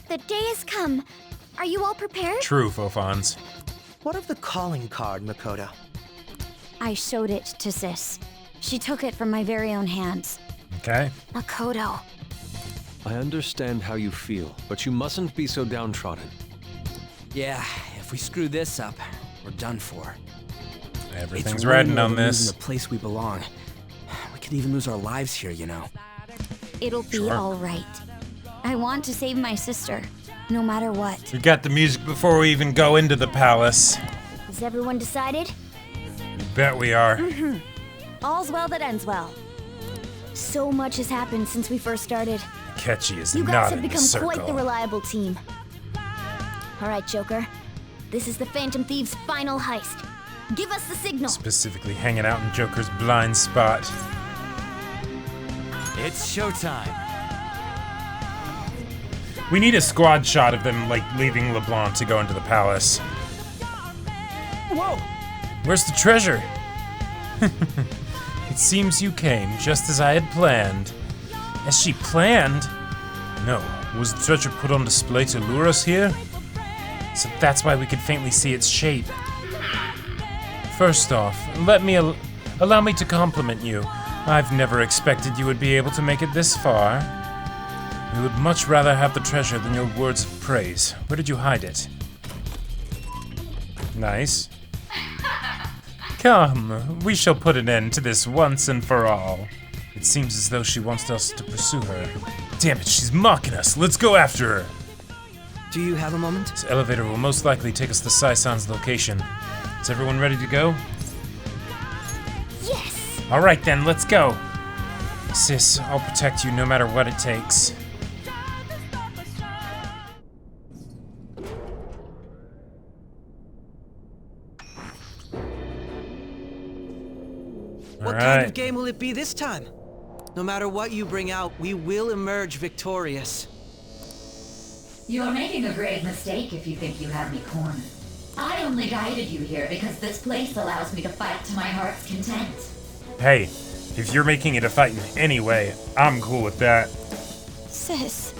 The day has come. Are you all prepared? True, Fofons. What of the calling card, Makoto? I showed it to Sis. She took it from my very own hands. Okay. Makoto. I understand how you feel, but you mustn't be so downtrodden. Yeah, if we screw this up, we're done for. Everything's riding on this. The place we belong. We could even lose our lives here, you know. It'll be all right. I want to save my sister, no matter what. We got the music before we even go into the palace. Is everyone decided? Bet we are. All's well that ends well. So much has happened since we first started. Akechi is You not guys have in the become circle. quite the reliable team. All right, Joker. This is the Phantom Thieves' final heist. Give us the signal. Specifically hanging out in Joker's blind spot. It's showtime. We need a squad shot of them, like, leaving LeBlanc to go into the palace. Whoa! Where's the treasure? It seems you came just as I had planned. As she planned? No. Was the treasure put on display to lure us here? So that's why we could faintly see its shape. First off, allow me to compliment you. I've never expected you would be able to make it this far. We would much rather have the treasure than your words of praise. Where did you hide it? Nice. Come, we shall put an end to this once and for all. It seems as though she wants us to pursue her. Damn it, she's mocking us. Let's go after her. Do you have a moment? This elevator will most likely take us to Sai-san's location. Is everyone ready to go? Yes! All right then, let's go. Sis, I'll protect you no matter what it takes. What kind of game will it be this time? No matter what you bring out, we will emerge victorious. You're making a grave mistake if you think you have me cornered. I only guided you here because this place allows me to fight to my heart's content. Hey, if you're making it a fight in any way, I'm cool with that. Sis.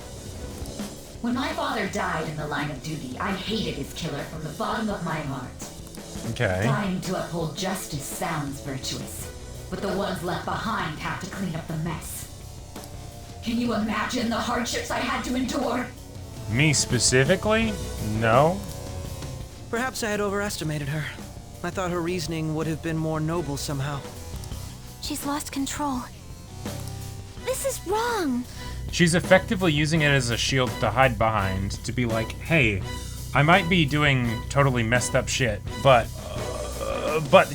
When my father died in the line of duty, I hated his killer from the bottom of my heart. Okay. Dying to uphold justice sounds virtuous, but the ones left behind have to clean up the mess. Can you imagine the hardships I had to endure? Me specifically? No. Perhaps I had overestimated her. I thought her reasoning would have been more noble somehow. She's lost control. This is wrong. She's effectively using it as a shield to hide behind, to be like, hey, I might be doing totally messed up shit, but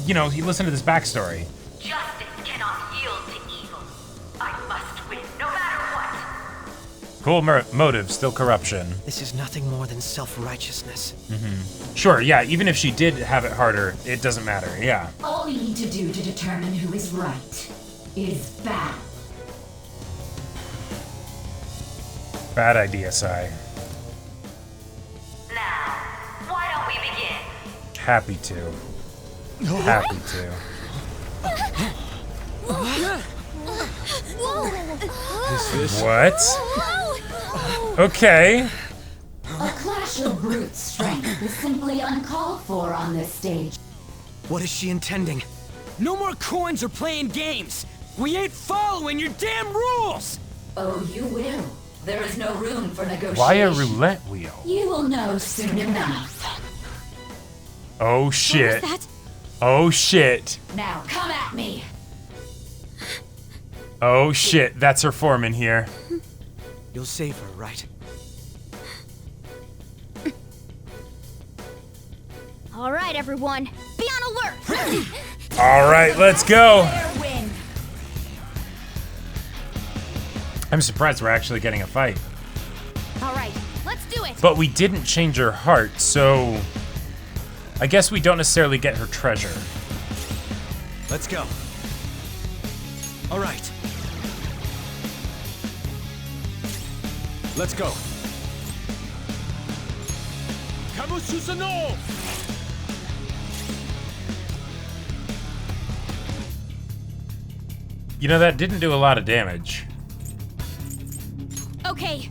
you know, you listen to this backstory. Justice cannot yield to evil. I must win, no matter what. Cool motive, still corruption. This is nothing more than self-righteousness. Sure, yeah, even if she did have it harder, it doesn't matter, yeah. All we need to do to determine who is right is battle. Bad idea, Sae. Now, why don't we begin? Happy to. Happy to. What? Okay. A clash of brute strength is simply uncalled for on this stage. What is she intending? No more coins or playing games! We ain't following your damn rules! Oh, you will. There is no room for negotiation. Why a roulette wheel? You will know soon enough. Oh shit. What was that? Oh shit. Now, come at me! Oh shit, that's her foreman here. You'll save her, right? All right, everyone. Be on alert. Alright, let's go. Fair win. I'm surprised we're actually getting a fight. All right, let's do it. But we didn't change her heart, so I guess we don't necessarily get her treasure. Let's go. All right. Let's go. You know, that didn't do a lot of damage. Okay.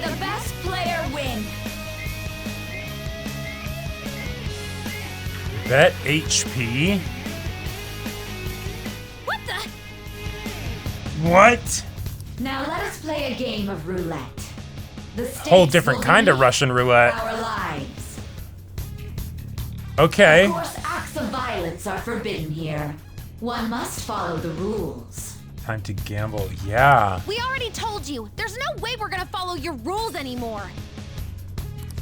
the best player win. Bet HP? What the? What? Now let us play a game of roulette. The stakes Whole different will kind of be Russian roulette. our lives. Okay. Of course, acts of violence are forbidden here. One must follow the rules. Time to gamble. Yeah. We already told you. There's no way we're gonna follow your rules anymore.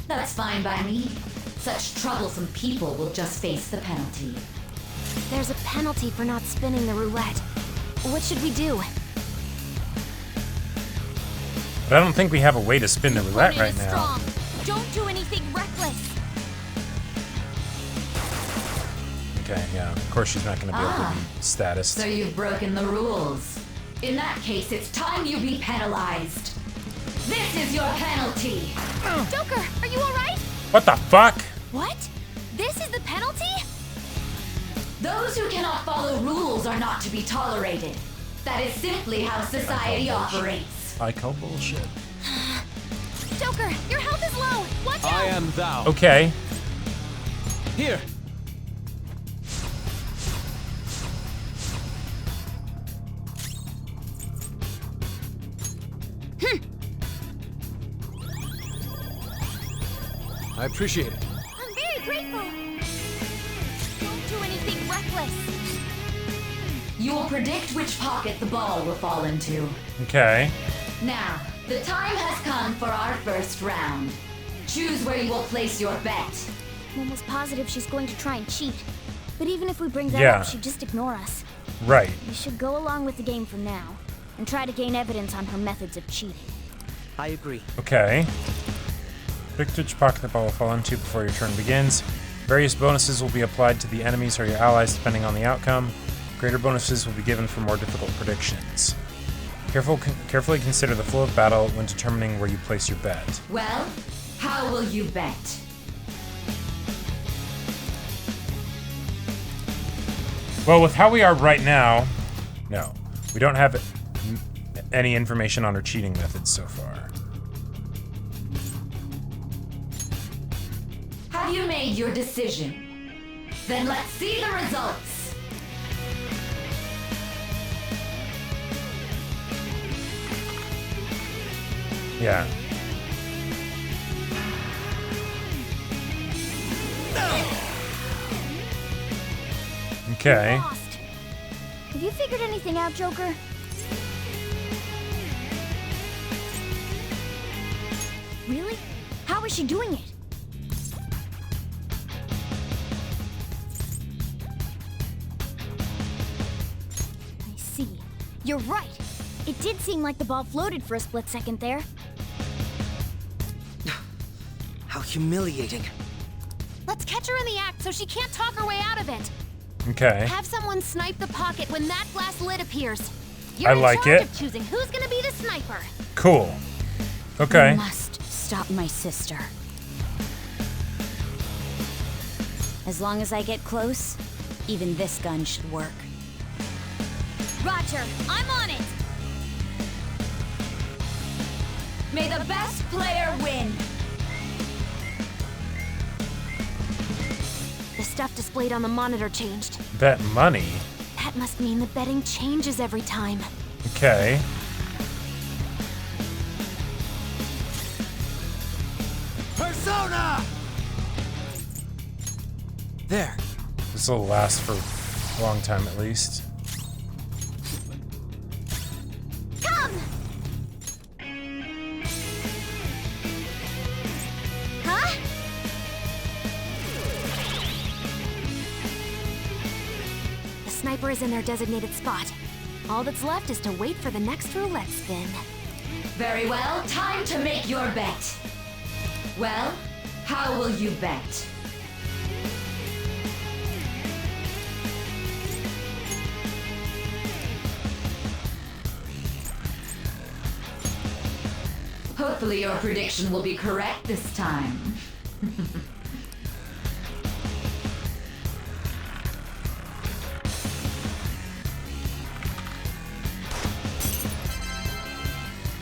That's fine by me. Such troublesome people will just face the penalty. There's a penalty for not spinning the roulette. What should we do? But I don't think we have a way to spin the roulette right now. Strong. Don't do anything reckless. Okay, yeah. Of course she's not going to be able to be status. So you've broken the rules. In that case, it's time you be penalized. This is your penalty. Joker, are you alright? What the fuck? What? This is the penalty? Those who cannot follow rules are not to be tolerated. That is simply how society operates. I call bullshit. Joker, your health is low. Watch out. I am thou. Okay. Here. I appreciate it. I'm very grateful. Don't do anything reckless. You will predict which pocket the ball will fall into. Okay. Now, the time has come for our first round. Choose where you will place your bet. I'm almost positive she's going to try and cheat. But even if we bring that Yeah. up, she'd just ignore us. Right. We should go along with the game for now, and try to gain evidence on her methods of cheating. I agree. Okay. Predict which pocket the ball will fall into before your turn begins. Various bonuses will be applied to the enemies or your allies depending on the outcome. Greater bonuses will be given for more difficult predictions. Carefully consider the flow of battle when determining where you place your bet. Well, how will you bet? Well, with how we are right now, no. We don't have any information on her cheating methods so far. Have you made your decision? Then let's see the results. Yeah. Okay. Lost. Have you figured anything out, Joker? Really? How is she doing it? I see. You're right. It did seem like the ball floated for a split second there. How humiliating. Let's catch her in the act so she can't talk her way out of it. Okay. Have someone snipe the pocket when that glass lid appears. You're I in like charge it. of choosing who's gonna be the sniper. Cool. Okay. You must stop my sister. As long as I get close, even this gun should work. Roger, I'm on it. May the best player win. The stuff displayed on the monitor changed. Bet money. That must mean the betting changes every time. Okay. Persona! There. This will last for a long time at least. Come! Huh? The sniper is in their designated spot. All that's left is to wait for the next roulette spin. Very well, time to make your bet. Well, how will you bet? Hopefully your prediction will be correct this time.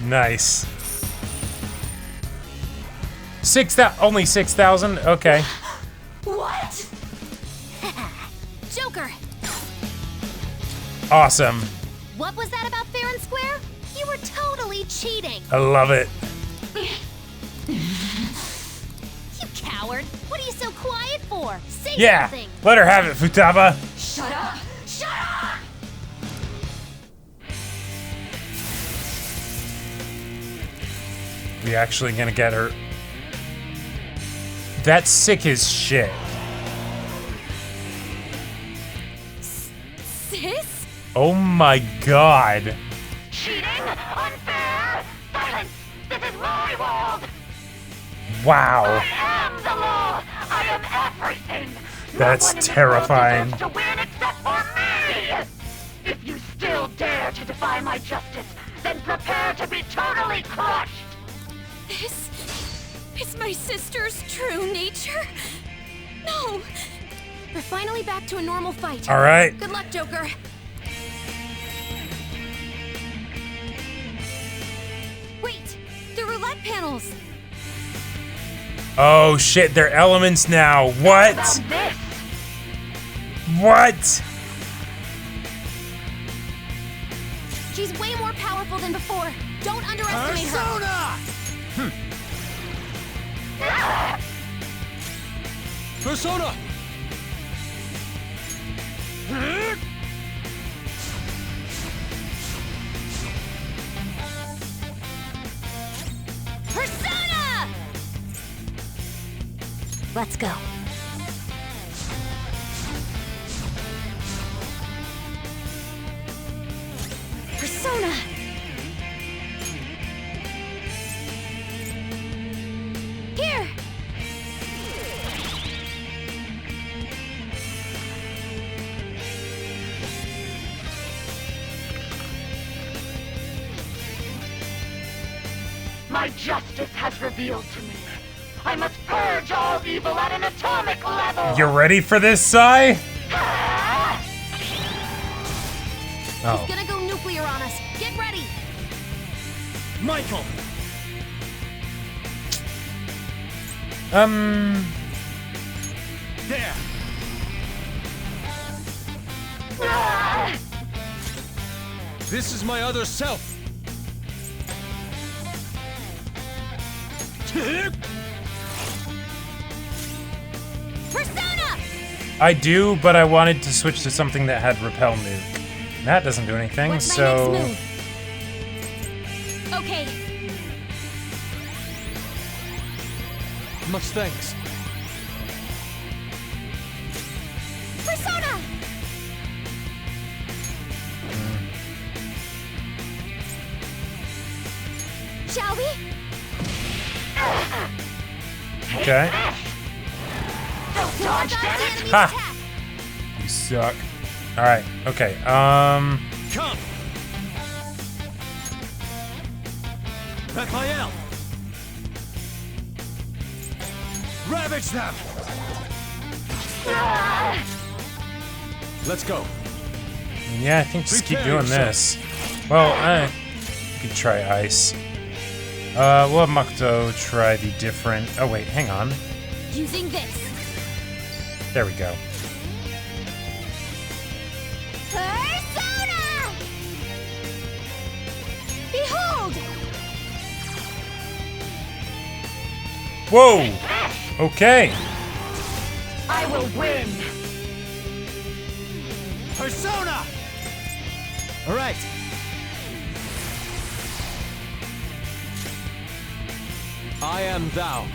Nice. only 6,000? Okay. What? Joker, Awesome. what was that about fair and square? You were totally cheating. I love it. You coward. What are you so quiet for? Say Yeah. something. Let her have it, Futaba. Shut up! Shut up! We actually gonna get her. That's sick as shit. Sis? Oh my god. Cheating? Unfair? Silence! This is my world! Wow. I am the law! I am everything! That's No one in this terrifying. world deserves to win except for me! If you still dare to defy my justice, then prepare to be totally crushed! This is my sister's true nature? No. We're finally back to a normal fight. All right. Good luck, Joker. Wait, the roulette panels. Oh shit, they're elements now. What? This! What? She's way more powerful than before. Don't underestimate her. Persona! Persona! Let's go. Persona! Here! My justice has revealed to me. I must purge all evil at an atomic level! You ready for this, Sae? Oh. Gonna go nuclear on us. Get ready! Michael! There! This is my other self! Persona! I do, but I wanted to switch to something that had repel nuke. That doesn't do anything, What's my so... next move? Okay, Much thanks. Persona! Shall we? Okay. Dodge Dodge the it! enemy's Ha! attack. You suck. Alright, okay, Come! Raphael! Ravage them! Let's go. yeah, I think just keep Prepare doing yourself. this. Well, I could try ice. We'll have Makoto try the different... Oh, wait, hang on. Using this. There we go. Persona! Behold! Whoa! Okay. I will win! Persona! Alright. I am thou.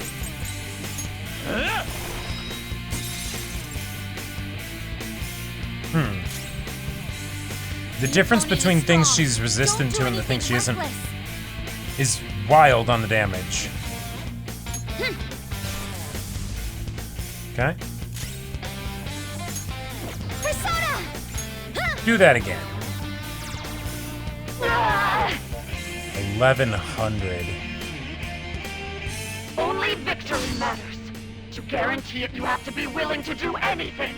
The difference Opponent between is things strong. she's resistant Don't to do and the things she anything isn't reckless. is wild on the damage. Okay. Persona! Do that again. 1100. Only victory matters. To guarantee it, you have to be willing to do anything.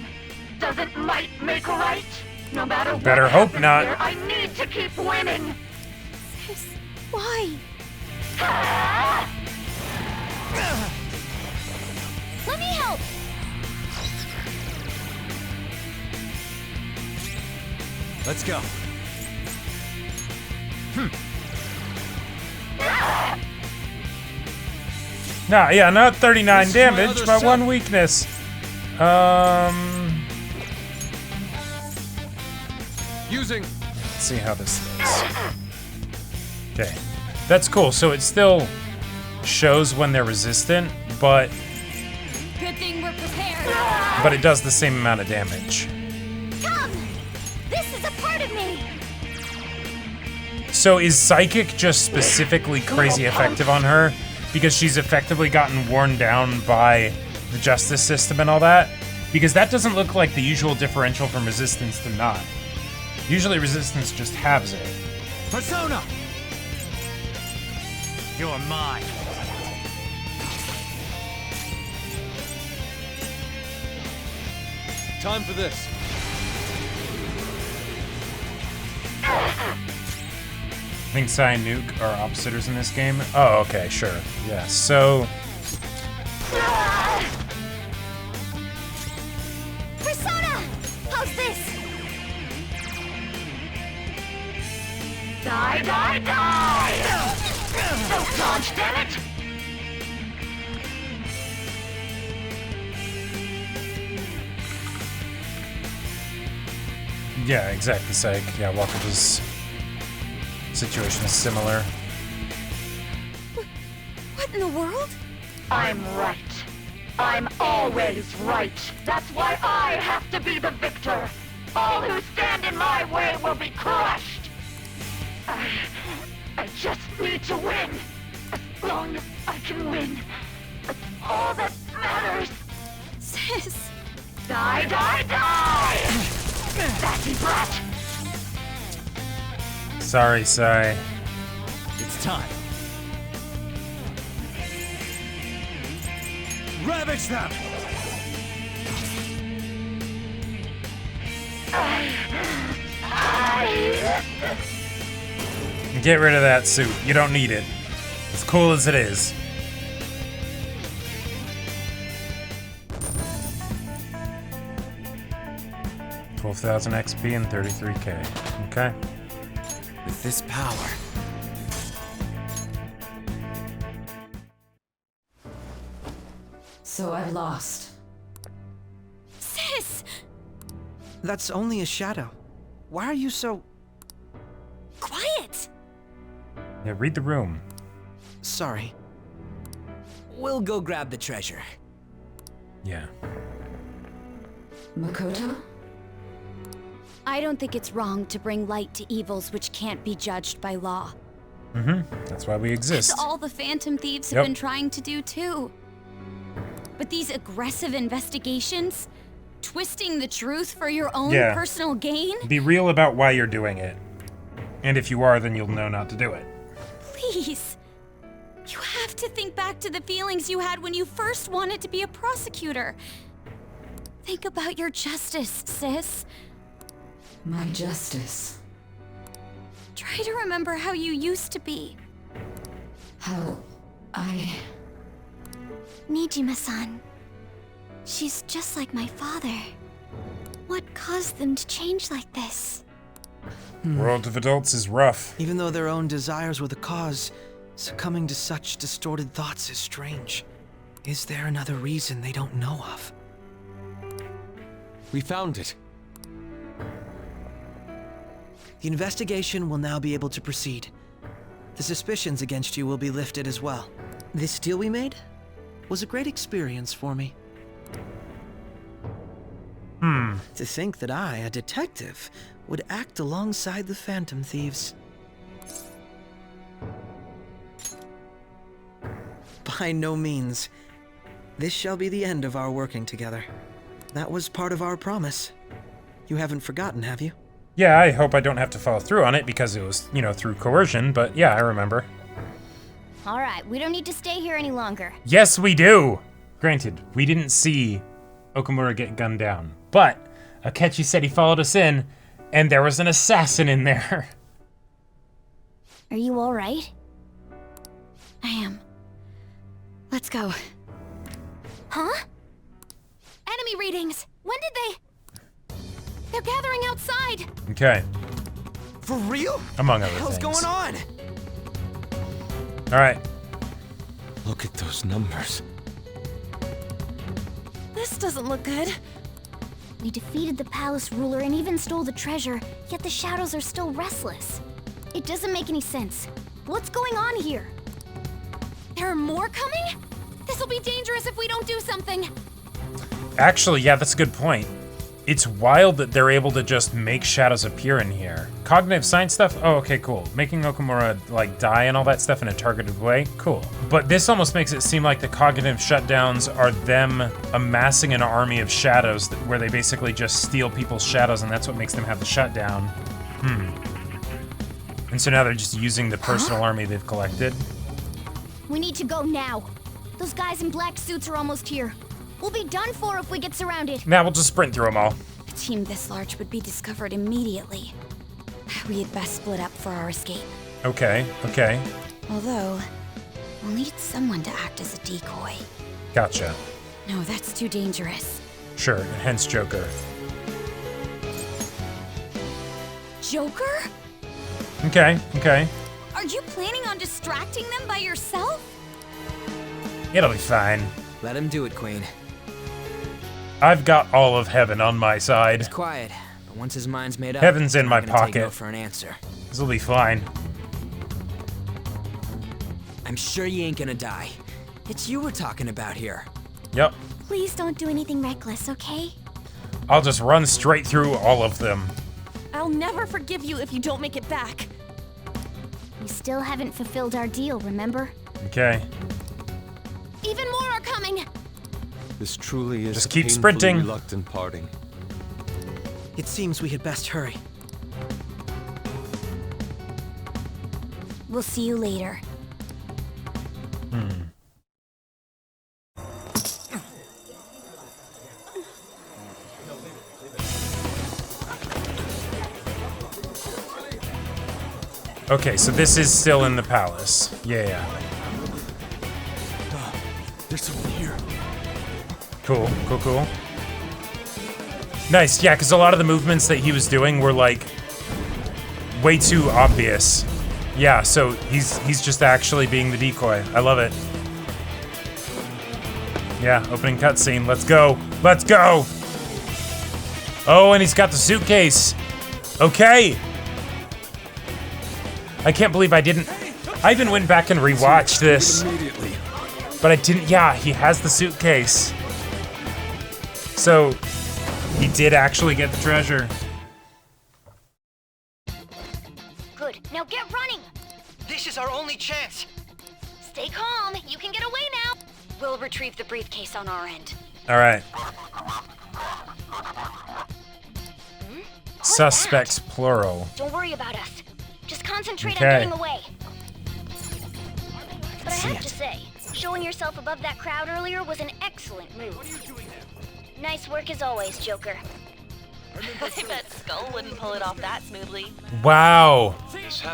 Doesn't might make right? No matter what Better hope happens not. here, I need to keep winning. Why? need help! Let's go. Nah, yeah, not 39 This is my damage, other but self. 1 weakness. Using. Let's see how this looks. Okay. That's cool. So it still shows when they're resistant, but Good thing we're prepared. it does the same amount of damage. Come! This is a part of me! So is Psychic just specifically crazy effective on her? Because she's effectively gotten worn down by the justice system and all that? Because that doesn't look like the usual differential from resistance to not. Usually resistance just halves it. Persona! You're mine. Time for this. I think Sae and Nuke are oppositers in this game. Oh, okay, sure. Yeah, so... Persona! How's this? Die, die, die! Don't dodge, damn it! Yeah, exactly, Psych. Yeah, Wakaba's situation is similar. What in the world? I'm right. I'm always right. That's why I have to be the victor. All who stand in my way will be crushed. I just need to win. As long as I can win. That's all that matters. Sis! Die, die, die! Batty brat! Sorry, Sae. It's time. Ravage them! Get rid of that suit. You don't need it. As cool as it is. $12,000 XP and 33k. Okay. With this power. So I've lost. Sis! That's only a shadow. Why are you so... Quiet! Yeah, read the room. Sorry. We'll go grab the treasure. Yeah. Makoto? I don't think it's wrong to bring light to evils which can't be judged by law. That's why we exist. That's all the Phantom Thieves Yep. have been trying to do too. But these aggressive investigations, twisting the truth for your own Yeah. personal gain? Be real about why you're doing it. And if you are, then you'll know not to do it. Please. You have to think back to the feelings you had when you first wanted to be a prosecutor. Think about your justice, sis. My justice. Try to remember how you used to be. How I... Nijima-san. She's just like my father. What caused them to change like this? World of adults is rough. Even though their own desires were the cause, succumbing to such distorted thoughts is strange. Is there another reason they don't know of? We found it. The investigation will now be able to proceed. The suspicions against you will be lifted as well. This deal we made was a great experience for me. To think that I, a detective, would act alongside the Phantom Thieves. By no means. This shall be the end of our working together. That was part of our promise. You haven't forgotten, have you? Yeah, I hope I don't have to follow through on it because it was, you know, through coercion, but yeah, I remember. Alright, we don't need to stay here any longer. Yes, we do! Granted, we didn't see Okamura get gunned down, but Akechi said he followed us in, and there was an assassin in there. Are you alright? I am. Let's go. Huh? enemy readings. When did they... They're gathering outside. Okay. For real? Among other What the hell's things. going on? All right. Look at those numbers. This doesn't look good. We defeated the palace ruler and even stole the treasure, yet the shadows are still restless. It doesn't make any sense. What's going on here? There are more coming? This'll be dangerous if we don't do something. Actually, yeah, that's a good point. It's wild that they're able to just make shadows appear in here. Cognitive science stuff? Oh, okay, cool. Making Okamura, like, die and all that stuff in a targeted way? Cool. But this almost makes it seem like the cognitive shutdowns are them amassing an army of shadows where they basically just steal people's shadows, and that's what makes them have the shutdown. And so now they're just using the personal army they've collected. We need to go now. Those guys in black suits are almost here. We'll be done for if we get surrounded. Now we'll just sprint through them all. A team this large would be discovered immediately. We had best split up for our escape. Okay, okay. Although, we'll need someone to act as a decoy. Gotcha. No, that's too dangerous. Sure, hence Joker. Joker? Okay, okay. Are you planning on distracting them by yourself? It'll be fine. Let him do it, Queen. I've got all of heaven on my side. He's quiet, but once his mind's made up, Heaven's in he's my not gonna take no pocket. for an answer. This'll be fine. I'm sure you ain't gonna die. It's you we're talking about here. Yep. Please don't do anything reckless, okay? I'll just run straight through all of them. I'll never forgive you if you don't make it back. We still haven't fulfilled our deal, remember? Okay. Even more are coming. This truly is Just a keep painfully sprinting. reluctant parting. It seems we had best hurry. We'll see you later. Okay, so this is still in the palace. Yeah. There's someone here. Cool, cool, cool. Nice, yeah, because a lot of the movements that he was doing were, like, way too obvious. Yeah, so he's just actually being the decoy. I love it. Yeah, opening cutscene. Let's go. Let's go! Oh, and he's got the suitcase. Okay. I can't believe I didn't... I even went back and rewatched this. Immediately. But I didn't... Yeah, he has the suitcase. So, he did actually get the treasure. Good. Now get running! This is our only chance. Stay calm. You can get away now. We'll retrieve the briefcase on our end. Alright. Suspects, plural. Don't worry about us. Just concentrate Okay. on getting away. But I have to say, showing yourself above that crowd earlier was an excellent move. Nice work as always, Joker. I bet Skull wouldn't pull it off that smoothly. Wow.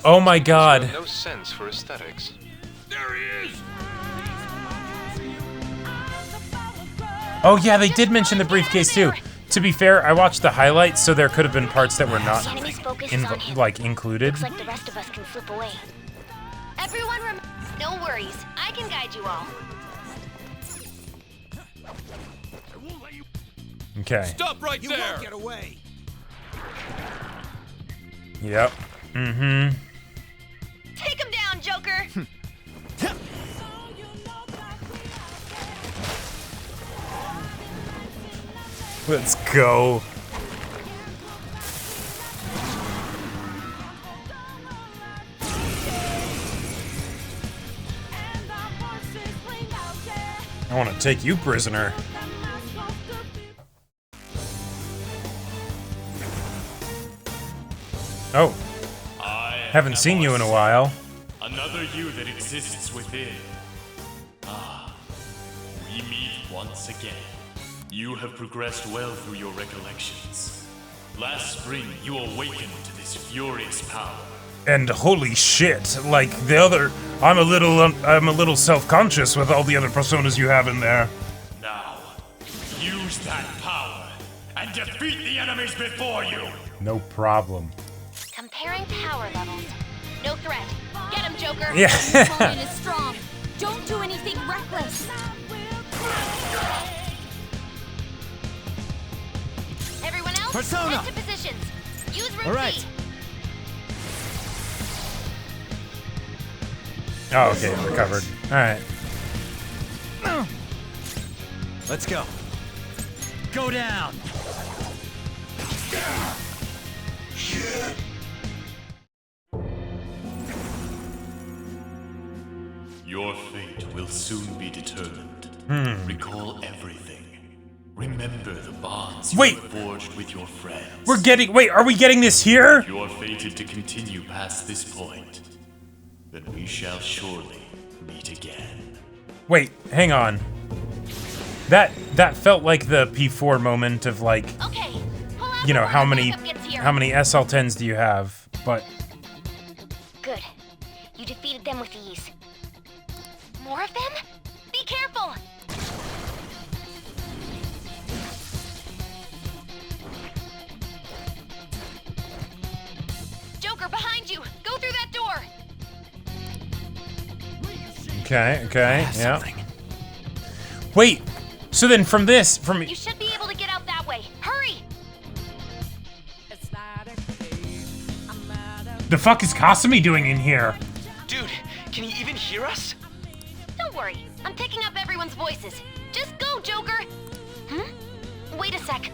Oh my god. No sense for aesthetics. Oh yeah, they did mention the briefcase too. To be fair, I watched the highlights, so there could have been parts that were not The enemy's focus is on him. included. Looks like the rest of us can slip away. Everyone no worries. I can guide you all. Okay. Stop right there! You won't get away! Yep. Mm-hmm. Take him down, Joker! Let's go. I want to take you prisoner. Oh, haven't seen you in a while. Another you that exists within. We meet once again. You have progressed well through your recollections. Last spring, you awakened to this furious power. And holy shit, like the other, I'm a little self-conscious with all the other personas you have in there. Now, use that power. and defeat the enemies before you. No problem. Comparing power levels. No threat. Get him, Joker. Yeah. Your opponent is strong. Don't do anything reckless. Everyone else, Persona! head to positions. Use room All right. C. Oh, okay, recovered. Alright. Let's go. Go down. Your fate will soon be determined. Recall everything. Remember the bonds you Wait. have forged with your friends. Wait, are we getting this here? If you are fated to continue past this point, then we shall surely meet again. Wait, hang on. That felt like the P4 moment of like, Okay. Pull out you know, before how the many backup gets here. SL10s do you have? But Good. You defeated them with ease. More of them? Be careful! Joker, behind you! Go through that door! okay, yeah. Wait, so then from You should be able to get out that way. Hurry! the fuck is Kasumi doing in here? Dude, can you even hear us? Don't worry. I'm picking up everyone's voices. Just go, Joker! Wait a sec.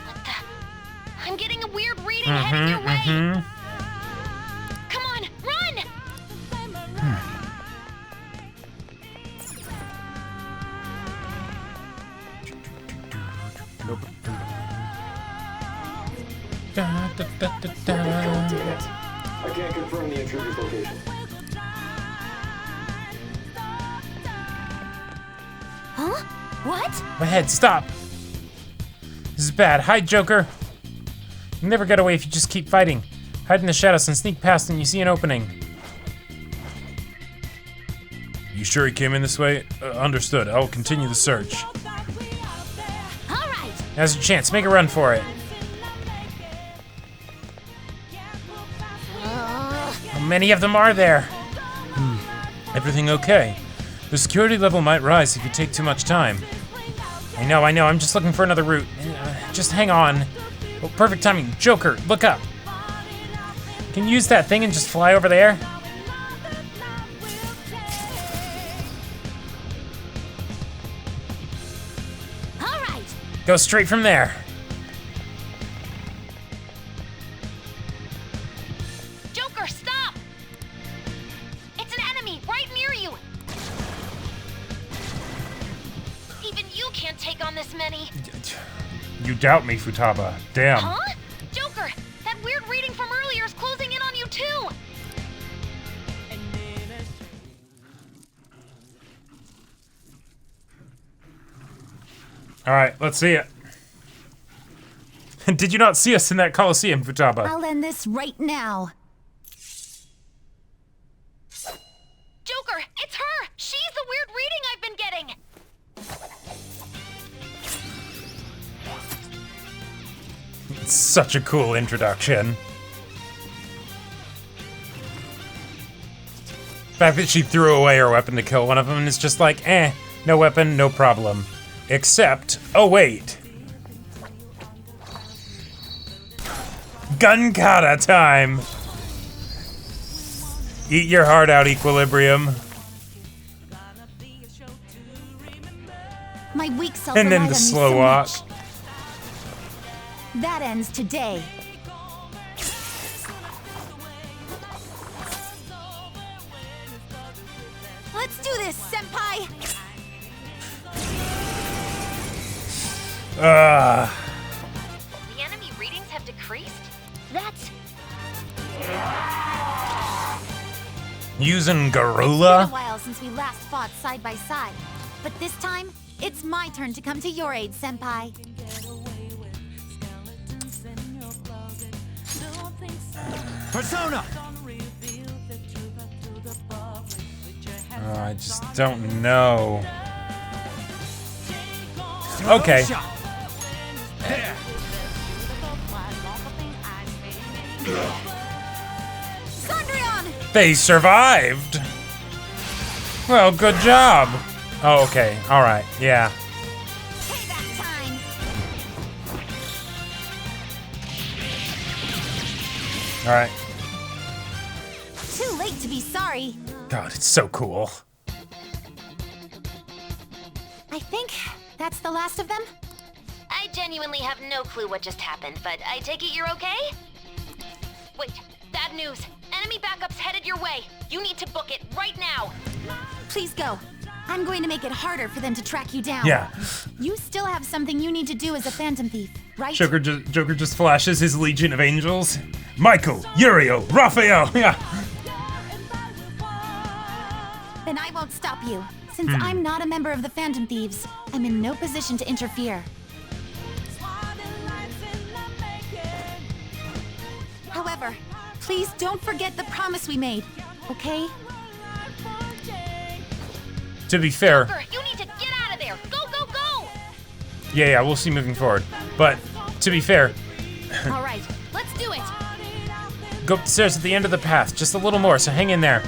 What the? I'm getting a weird reading heading your way! Come on, run! I can't confirm the intruder's location. Huh? What? My head, stop. This is bad. Hide, Joker. You'll never get away if you just keep fighting. Hide in the shadows and sneak past when you see an opening. You sure he came in this way? Understood. I will continue the search. All right. Now's your chance. Make a run for it. How many of them are there? Everything okay? The security level might rise if you take too much time. I know. I'm just looking for another route. Just hang on. Oh, perfect timing. Joker, look up. Can you use that thing and just fly over there? All right. Go straight from there. Joker, stop! It's an enemy right near you. Even you can't take on this many. You doubt me, Futaba. Damn. Huh? Joker, that weird reading from earlier is closing in on you too. All right, let's see it. Did you not see us in that Coliseum, Futaba? I'll end this right now. Joker, it's her! She's the weird reading I've been getting! It's such a cool introduction. The fact that she threw away her weapon to kill one of them is just like, no weapon, no problem. Except, oh wait. Gun kata time! Eat your heart out, Equilibrium. My weak self And then relied the on me slow so walk. much. That ends today. Let's do this, Senpai! The enemy readings have decreased? That's... Using It's been a Garula? while since we last fought side by side. But this time, it's my turn to come to your aid, Senpai. Persona! Oh, I just don't know. Okay. They survived! Well, good job! Oh, okay. Alright, yeah. Payback time. Alright. Too late to be sorry. God, it's so cool. I think that's the last of them. I genuinely have no clue what just happened, but I take it you're okay? Wait, bad news. Enemy backup's headed your way. You need to book it right now. Please go. I'm going to make it harder for them to track you down. Yeah. You still have something you need to do as a Phantom Thief, right? Joker just flashes his Legion of Angels. Michael, Uriel, Raphael, yeah. Then I won't stop you. Since I'm not a member of the Phantom Thieves, I'm in no position to interfere. However, please don't forget the promise we made, okay? To be fair, Joker, you need to get out of there. Go, go, go! yeah, we'll see moving forward. But to be fair, All right, let's do it. go up the stairs at the end of the path, just a little more, so hang in there.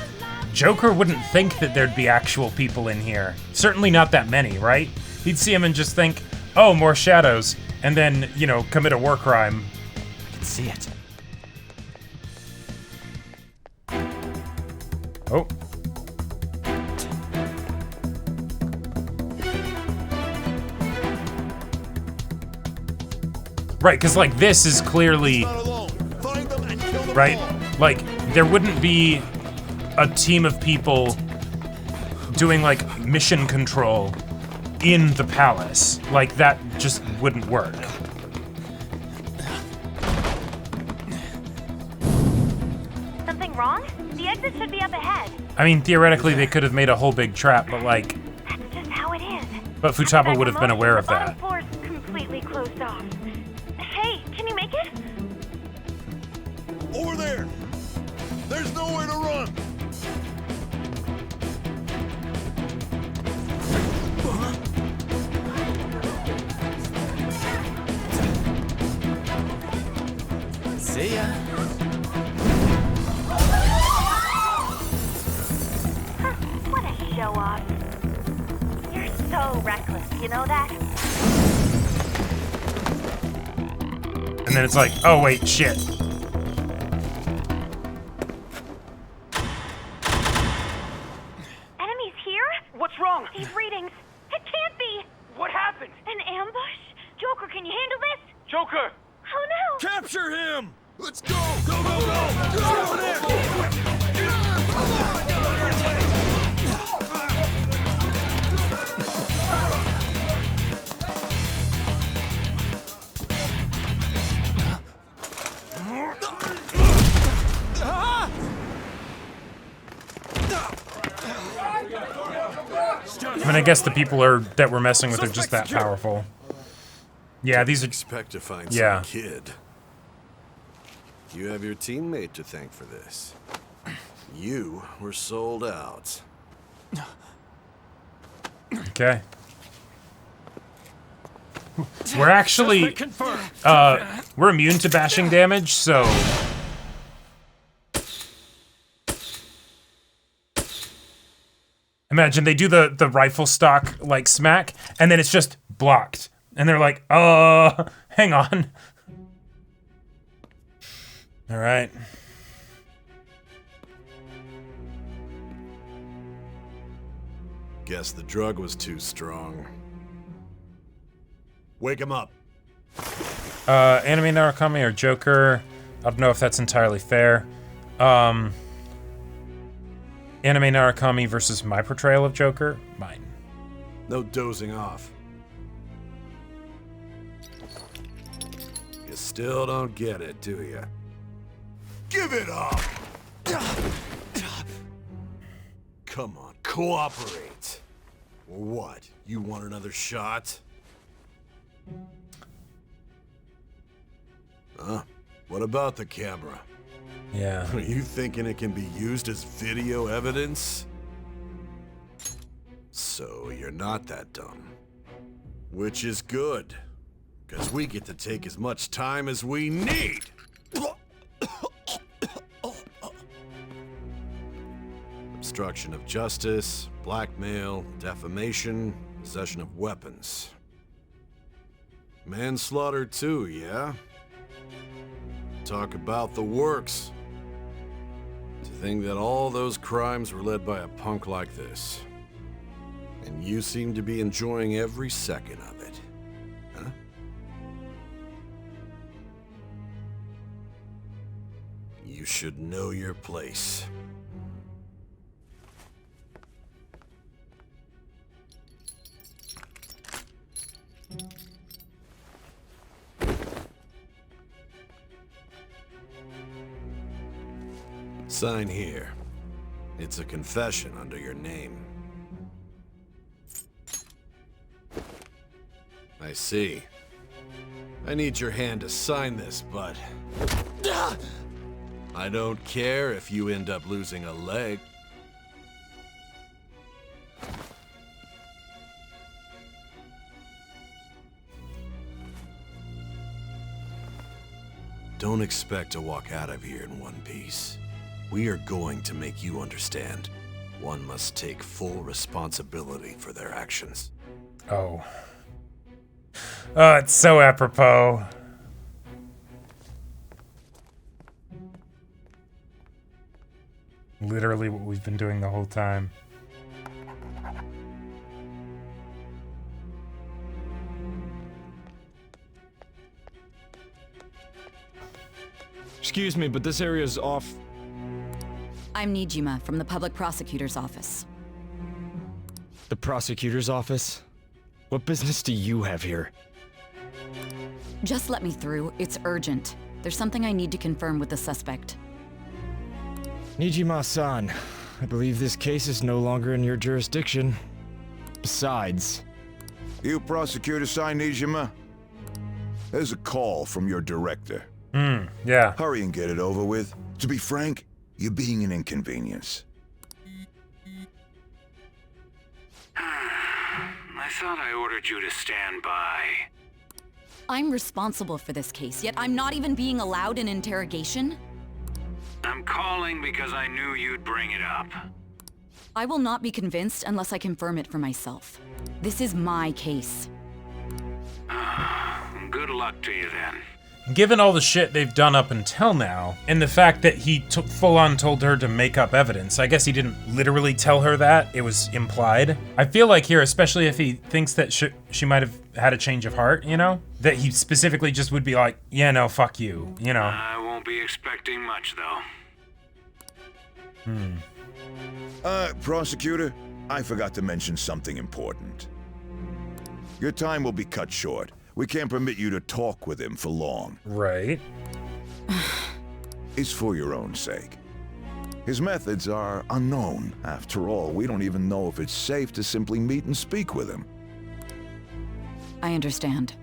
Joker wouldn't think that there'd be actual people in here. Certainly not that many, right? He'd see him and just think, oh, more shadows, and then, you know, commit a war crime. I can see it. Oh. Right, because, like, this is clearly... Right? Like, there wouldn't be a team of people doing, like, mission control in the palace. Like, that just wouldn't work. Something wrong? The exit should be up ahead. I mean, theoretically, they could have made a whole big trap, but, like... That's just how it is. But Futaba would have been aware of The bottom that. floor's completely closed off. Hey, can you make it? Over there! There's nowhere to run! See ya. What a show off. You're so reckless, you know that? And then it's like, oh wait, shit. Enemies here? What's wrong? These readings. It can't be. What happened? An ambush? Joker, can you handle this? Joker! Oh no! Capture him! Let's go! Go, go, go! Go over there! I mean, I guess the people that we're messing with are just that powerful. Yeah, these are... Expect to find Yeah. some kid. You have your teammate to thank for this. You were sold out. Okay. We're actually... we're immune to bashing damage, so... Imagine they do the rifle stock, like, smack, and then it's just blocked. And they're like, hang on. All right. Guess the drug was too strong. Wake him up. Anime Narukami or Joker. I don't know if that's entirely fair. Anime Narukami versus my portrayal of Joker. Mine. No dozing off. You still don't get it, do you? Give it up! Come on, cooperate. Or what? You want another shot? Huh? What about the camera? Yeah. Are you thinking it can be used as video evidence? So you're not that dumb. Which is good, because we get to take as much time as we need. obstruction of justice, blackmail, defamation, possession of weapons. Manslaughter too, yeah? Talk about the works. To think that all those crimes were led by a punk like this. And you seem to be enjoying every second of it. Huh? You should know your place. Sign here. It's a confession under your name. I see. I need your hand to sign this, but... I don't care if you end up losing a leg. Don't expect to walk out of here in one piece. We are going to make you understand. One must take full responsibility for their actions. Oh. Oh, it's so apropos. Literally what we've been doing the whole time. Excuse me, but this area is off. I'm Nijima from the Public Prosecutor's Office. The prosecutor's office? What business do you have here? Just let me through. It's urgent. There's something I need to confirm with the suspect. Nijima-san, I believe this case is no longer in your jurisdiction. Besides... You Prosecutor Sae, Nijima? There's a call from your director. Yeah. Hurry and get it over with. To be frank, you're being an inconvenience. I thought I ordered you to stand by. I'm responsible for this case, yet I'm not even being allowed an interrogation? I'm calling because I knew you'd bring it up. I will not be convinced unless I confirm it for myself. This is my case. Good luck to you then. Given all the shit they've done up until now, and the fact that he full-on told her to make up evidence, I guess he didn't literally tell her that, it was implied. I feel like here, especially if he thinks that she might have had a change of heart, you know? That he specifically just would be like, yeah, no, fuck you, you know? I won't be expecting much, though. Prosecutor, I forgot to mention something important. Your time will be cut short. We can't permit you to talk with him for long. Right. It's for your own sake. His methods are unknown. After all, we don't even know if it's safe to simply meet and speak with him. I understand.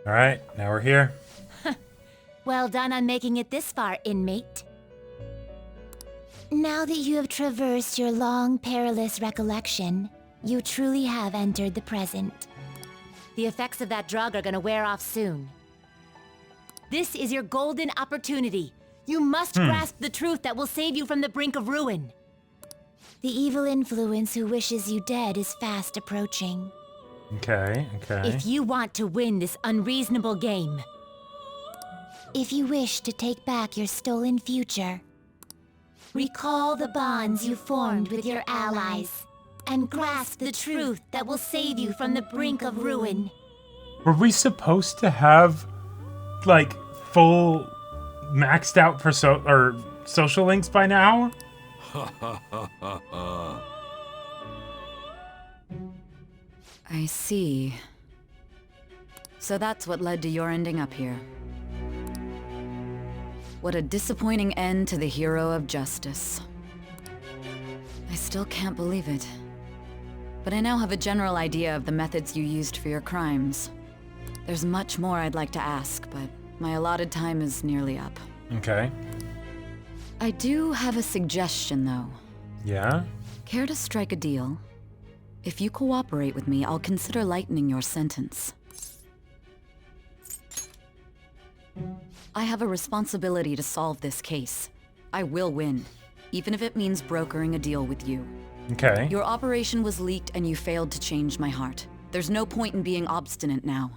All right, now we're here. Well done on making it this far, inmate. Now that you have traversed your long, perilous recollection, you truly have entered the present. The effects of that drug are gonna wear off soon. This is your golden opportunity. You must grasp the truth that will save you from the brink of ruin. The evil influence who wishes you dead is fast approaching. Okay. If you want to win this unreasonable game, if you wish to take back your stolen future, recall the bonds you formed with your allies, and grasp the truth that will save you from the brink of ruin. Were we supposed to have, like, full maxed out for social links by now? I see. So that's what led to your ending up here. What a disappointing end to the hero of justice. I still can't believe it. But I now have a general idea of the methods you used for your crimes. There's much more I'd like to ask, but my allotted time is nearly up. Okay. I do have a suggestion, though. Yeah? Care to strike a deal? If you cooperate with me, I'll consider lightening your sentence. I have a responsibility to solve this case. I will win, even if it means brokering a deal with you. Okay. Your operation was leaked and you failed to change my heart. There's no point in being obstinate now.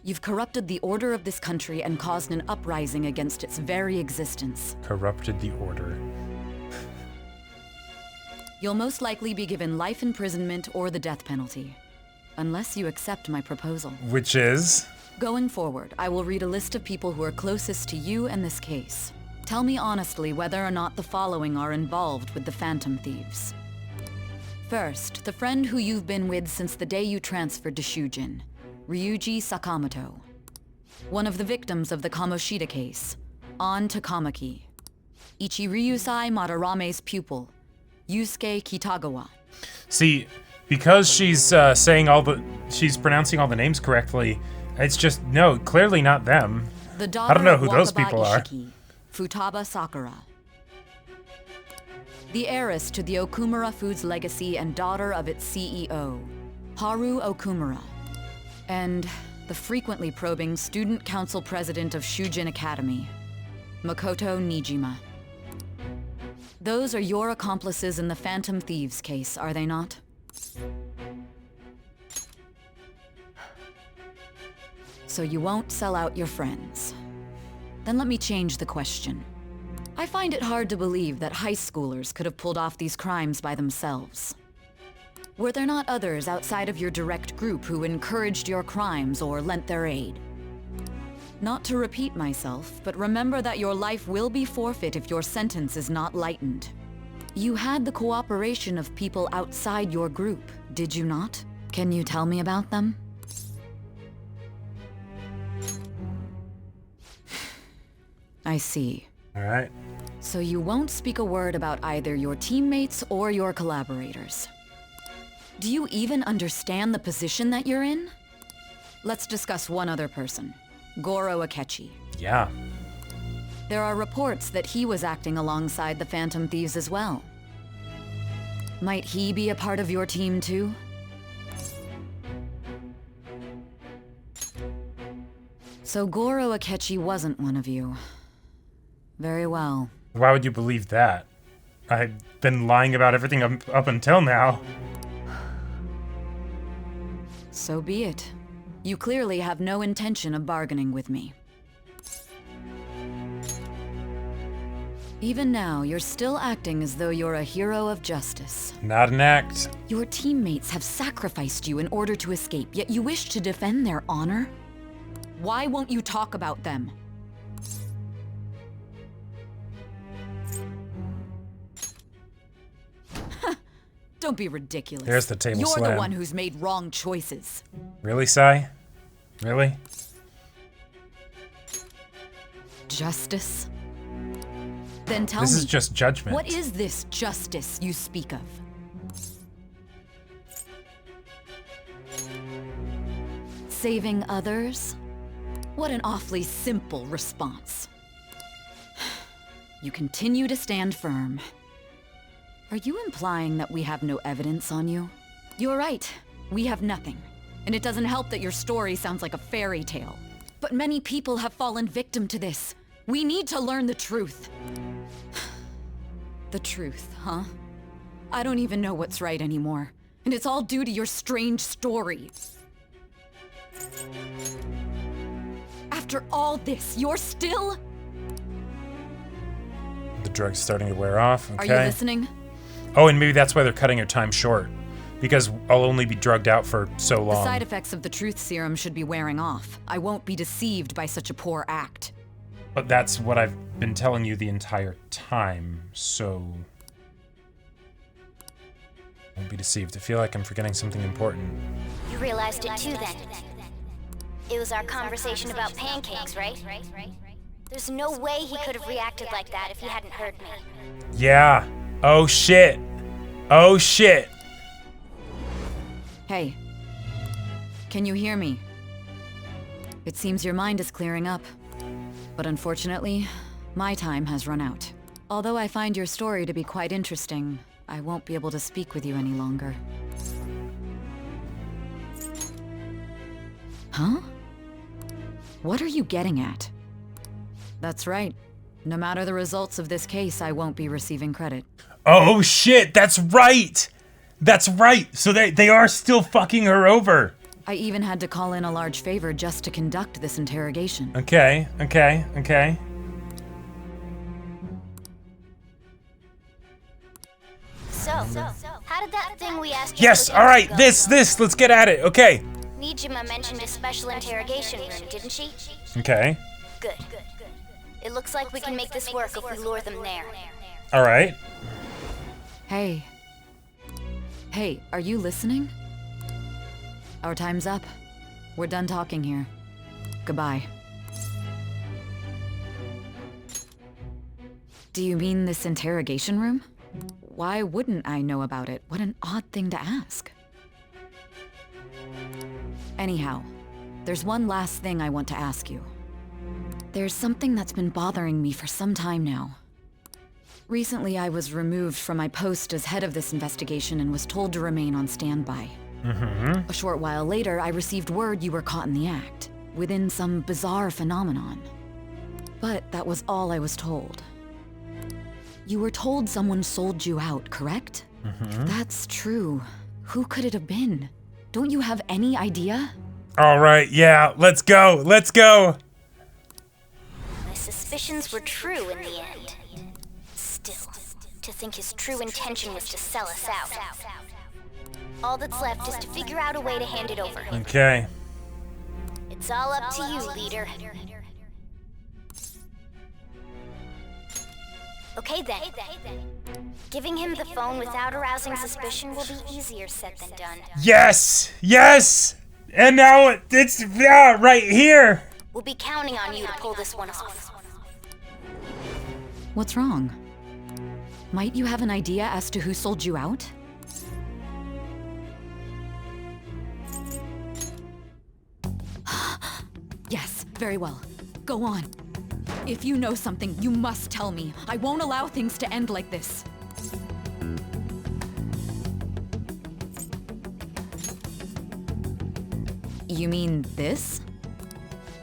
You've corrupted the order of this country and caused an uprising against its very existence. Corrupted the order. You'll most likely be given life imprisonment or the death penalty. Unless you accept my proposal. Which is? Going forward, I will read a list of people who are closest to you in this case. Tell me honestly whether or not the following are involved with the Phantom Thieves. First, the friend who you've been with since the day you transferred to Shujin, Ryuji Sakamoto. One of the victims of the Kamoshida case, An Takamaki. Ichiryusai Madarame's pupil, Yusuke Kitagawa. See, because she's she's pronouncing all the names correctly, it's just, no, clearly not them. The daughter I don't know of who those Wakaba people are. Ishiki, Futaba Sakura. The heiress to the Okumura Foods legacy and daughter of its CEO, Haru Okumura. And the frequently probing student council president of Shujin Academy, Makoto Nijima. Those are your accomplices in the Phantom Thieves case, are they not? So you won't sell out your friends. Then let me change the question. I find it hard to believe that high schoolers could have pulled off these crimes by themselves. Were there not others outside of your direct group who encouraged your crimes or lent their aid? Not to repeat myself, but remember that your life will be forfeit if your sentence is not lightened. You had the cooperation of people outside your group, did you not? Can you tell me about them? I see. All right. So you won't speak a word about either your teammates or your collaborators. Do you even understand the position that you're in? Let's discuss one other person, Goro Akechi. Yeah. There are reports that he was acting alongside the Phantom Thieves as well. Might he be a part of your team too? So Goro Akechi wasn't one of you. Very well. Why would you believe that? I've been lying about everything up until now. So be it. You clearly have no intention of bargaining with me. Even now, you're still acting as though you're a hero of justice. Not an act. Your teammates have sacrificed you in order to escape, yet you wish to defend their honor? Why won't you talk about them? Don't be ridiculous. There's the table You're slam. the one who's made wrong choices. Really, Sae? Really? Justice? Then tell me. This is just judgment. What is this justice you speak of? Saving others? What an awfully simple response. You continue to stand firm. Are you implying that we have no evidence on you? You're right. We have nothing. And it doesn't help that your story sounds like a fairy tale. But many people have fallen victim to this. We need to learn the truth. The truth, huh? I don't even know what's right anymore. And it's all due to your strange story. After all this, you're still... The drug's starting to wear off. Okay. Are you listening? Oh, and maybe that's why they're cutting her time short. Because I'll only be drugged out for so long. The side effects of the truth serum should be wearing off. I won't be deceived by such a poor act. But that's what I've been telling you the entire time, so... Don't be deceived. I feel like I'm forgetting something important. You realized it too then. It was our conversation about pancakes, right? There's no way he could have reacted like that if he hadn't heard me. Yeah. Oh shit. Oh shit. Hey. Can you hear me? It seems your mind is clearing up. But unfortunately, my time has run out. Although I find your story to be quite interesting, I won't be able to speak with you any longer. Huh? What are you getting at? That's right. No matter the results of this case, I won't be receiving credit. Oh shit, that's right! That's right! So they are still fucking her over. I even had to call in a large favor just to conduct this interrogation. Okay. So, how did that thing we asked you Yes, to alright, go? this, let's get at it, okay. Nijima mentioned a special interrogation room, didn't she? Okay. Good. It looks like we can make this work if we lure them there. Alright. Hey, are you listening? Our time's up. We're done talking here. Goodbye. Do you mean this interrogation room? Why wouldn't I know about it? What an odd thing to ask. Anyhow, there's one last thing I want to ask you. There's something that's been bothering me for some time now. Recently, I was removed from my post as head of this investigation and was told to remain on standby. A short while later, I received word you were caught in the act, within some bizarre phenomenon. But that was all I was told. You were told someone sold you out, correct? If that's true, who could it have been? Don't you have any idea? Alright, yeah, let's go. My suspicions were true in the end. Still, to think his true intention was to sell us out. All that's left is to figure out a way to hand it over. Okay. It's all up to you, leader. Okay then. Giving him the phone without arousing suspicion will be easier said than done. Yes! And now it's right here. We'll be counting on you to pull this one off. What's wrong? Might you have an idea as to who sold you out? Yes, very well. Go on. If you know something, you must tell me. I won't allow things to end like this. You mean this?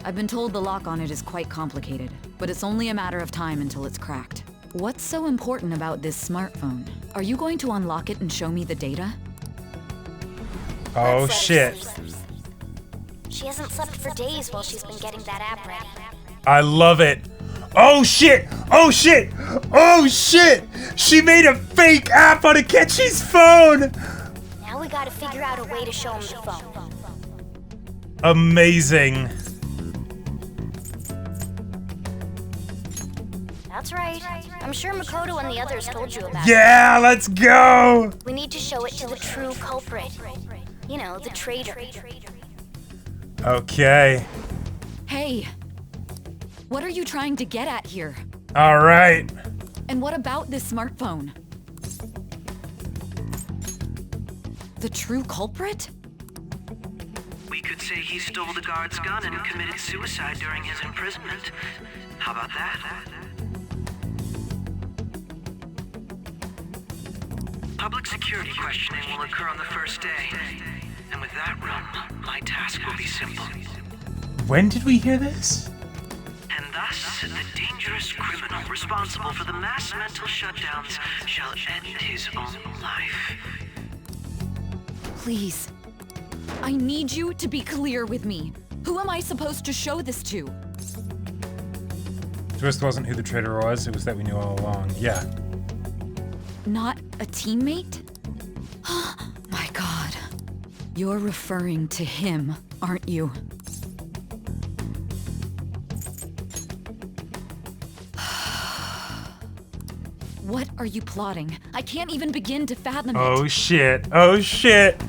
I've been told the lock on it is quite complicated, but it's only a matter of time until it's cracked. What's so important about this smartphone? Are you going to unlock it and show me the data? Oh shit. She hasn't slept for days while she's been getting that app ready. I love it. Oh shit! She made a fake app on Akechi's phone! Now we gotta figure out a way to show him the phone. Amazing. That's right. I'm sure Makoto and the others told you about it. Yeah, let's go! We need to show it to the true culprit. You know, the traitor. Okay. Hey! What are you trying to get at here? Alright. And what about this smartphone? The true culprit? We could say he stole the guard's gun and committed suicide during his imprisonment. How about that? Public security questioning will occur on the first day. And with that run, my task will be simple. When did we hear this? And thus, the dangerous criminal responsible for the mass mental shutdowns shall end his own life. Please. I need you to be clear with me. Who am I supposed to show this to? Twist wasn't who the traitor was, it was that we knew all along. Yeah. Not a teammate? My god. You're referring to him, aren't you? What are you plotting? I can't even begin to fathom it. Oh shit. Oh shit.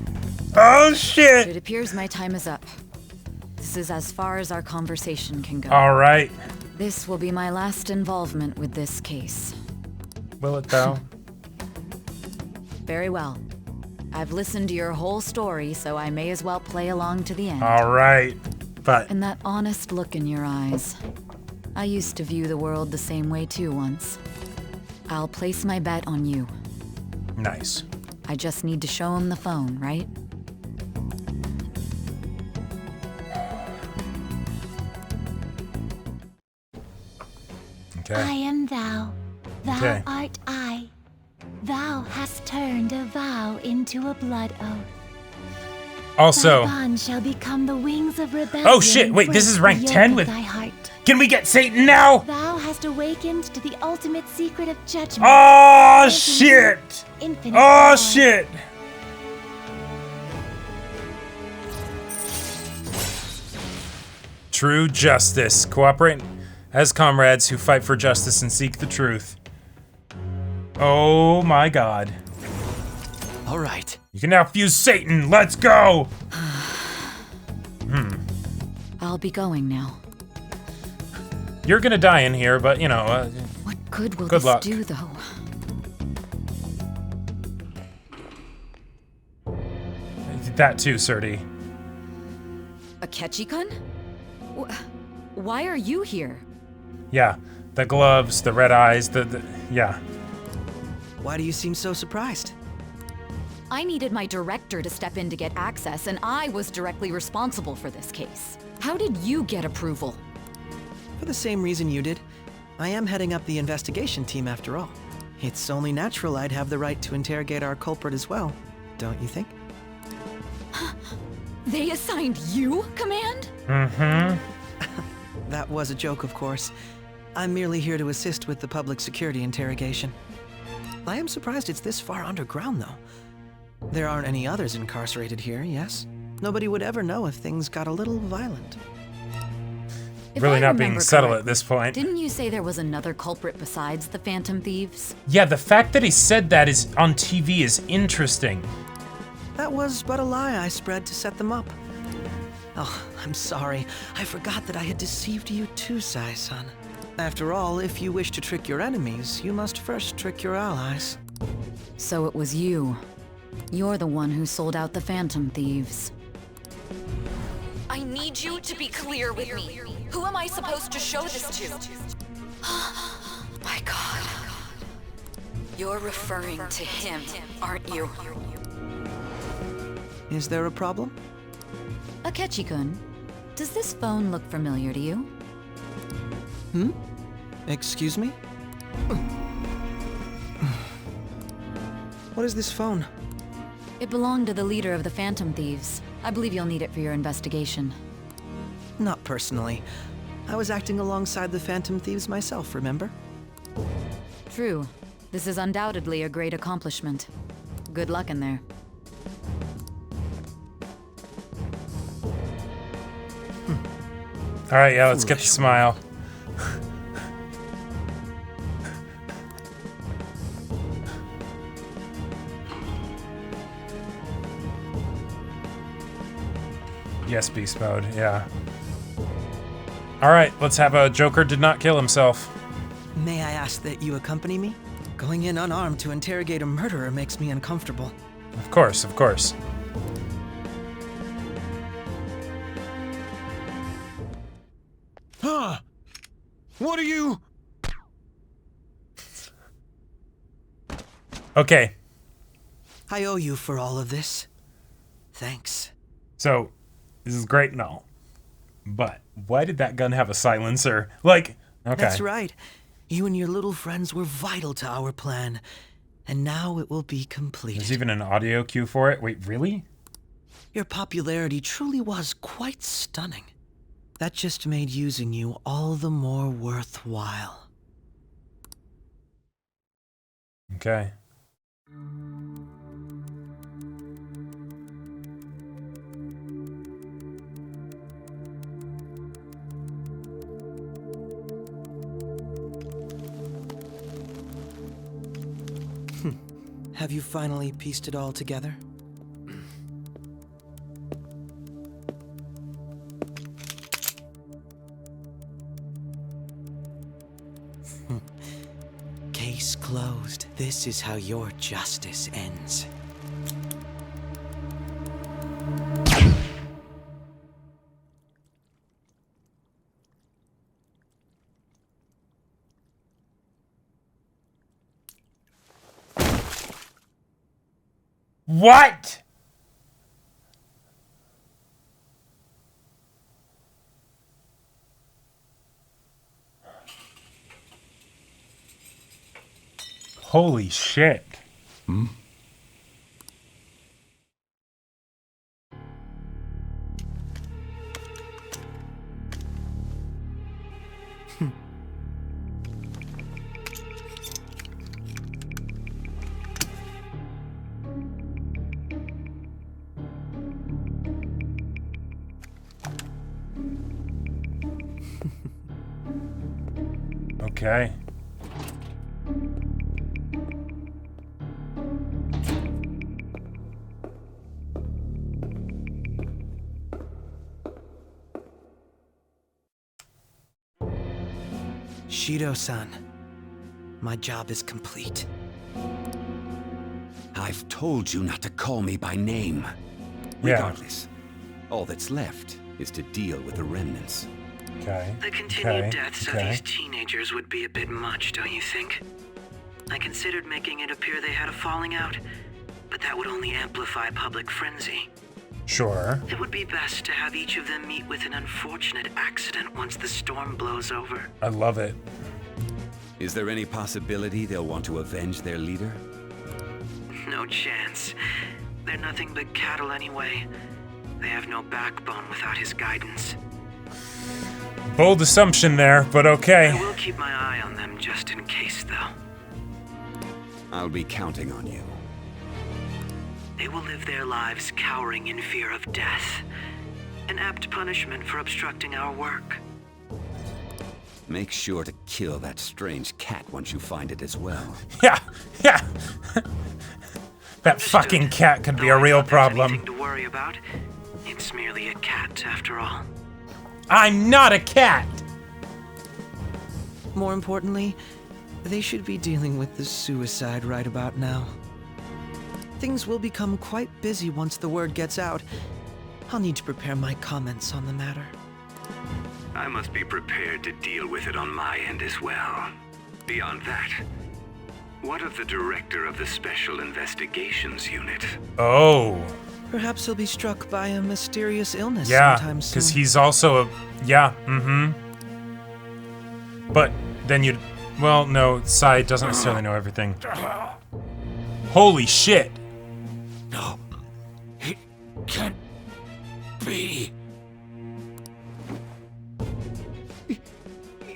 Oh shit! It appears my time is up. This is as far as our conversation can go. Alright. This will be my last involvement with this case. Will it though? Very well. I've listened to your whole story, so I may as well play along to the end. Alright. But... And that honest look in your eyes. I used to view the world the same way too once. I'll place my bet on you. Nice. I just need to show him the phone, right? Okay. I am thou. Thou Okay. art I. Thou hast turned a vow into a blood oath. Also. Thy bond shall become the wings of rebellion. Oh shit! Wait, this is rank break the 10 yoke with. of thy heart. Can we get Satan now? Thou hast awakened to the ultimate secret of judgment. Oh granting shit! Infinite Oh power. shit! True justice. Cooperate as comrades who fight for justice and seek the truth. Oh my god. All right. You can now fuse Satan. Let's go! I'll be going now. You're gonna die in here, but you know. What good will Good this luck. do, though? That too, Surdy. Akechi-kun? Why are you here? Yeah, the gloves, the red eyes, yeah. Why do you seem so surprised? I needed my director to step in to get access, and I was directly responsible for this case. How did you get approval? For the same reason you did. I am heading up the investigation team after all. It's only natural I'd have the right to interrogate our culprit as well, don't you think? They assigned you command? Mm-hmm. That was a joke, of course. I'm merely here to assist with the public security interrogation. I am surprised it's this far underground, though. There aren't any others incarcerated here, yes? Nobody would ever know if things got a little violent. Really not being subtle at this point. Didn't you say there was another culprit besides the Phantom Thieves? Yeah, the fact that he said that is on TV is interesting. That was but a lie I spread to set them up. Oh, I'm sorry. I forgot that I had deceived you too, Sae-san. After all, if you wish to trick your enemies, you must first trick your allies. So it was you. You're the one who sold out the Phantom Thieves. I need you to be clear with me. Who am I supposed to show this to? My god. You're referring to him, aren't you? Is there a problem? Akechi-kun, does this phone look familiar to you? Excuse me? What is this phone? It belonged to the leader of the Phantom Thieves. I believe you'll need it for your investigation. Not personally. I was acting alongside the Phantom Thieves myself, remember? True. This is undoubtedly a great accomplishment. Good luck in there. Alright, yeah, let's get the smile. Yes, beast mode, yeah. Alright, let's have a Joker did not kill himself. May I ask that you accompany me? Going in unarmed to interrogate a murderer makes me uncomfortable. Of course, of course. Huh? What are you? Okay. I owe you for all of this. Thanks. So, this is great and all. But, why did that gun have a silencer? Like, okay. That's right. You and your little friends were vital to our plan. And now it will be completed. There's even an audio cue for it? Wait, really? Your popularity truly was quite stunning. That just made using you all the more worthwhile. Okay. Have you finally pieced it all together? Case closed. This is how your justice ends. What? Holy shit. Hmm? Okay. Shido-san, my job is complete. I've told you not to call me by name. Yeah. Regardless, all that's left is to deal with the remnants. Okay. The continued deaths of these teenagers would be a bit much, don't you think? I considered making it appear they had a falling out, but that would only amplify public frenzy. Sure. It would be best to have each of them meet with an unfortunate accident once the storm blows over. I love it. Is there any possibility they'll want to avenge their leader? No chance. They're nothing but cattle anyway. They have no backbone without his guidance. Bold assumption there, but okay. I will keep my eye on them just in case, though. I'll be counting on you. They will live their lives cowering in fear of death. An apt punishment for obstructing our work. Make sure to kill that strange cat once you find it as well. Yeah. That fucking cat could be a real problem. Nothing to worry about. It's merely a cat, after all. I'm not a cat! More importantly, they should be dealing with the suicide right about now. Things will become quite busy once the word gets out. I'll need to prepare my comments on the matter. I must be prepared to deal with it on my end as well. Beyond that, what of the director of the Special Investigations Unit? Oh. Perhaps he'll be struck by a mysterious illness Yeah, sometime soon. because he's also a... Yeah, But then you'd... Well, no, Sae doesn't necessarily know everything. Holy shit! No, it can't be.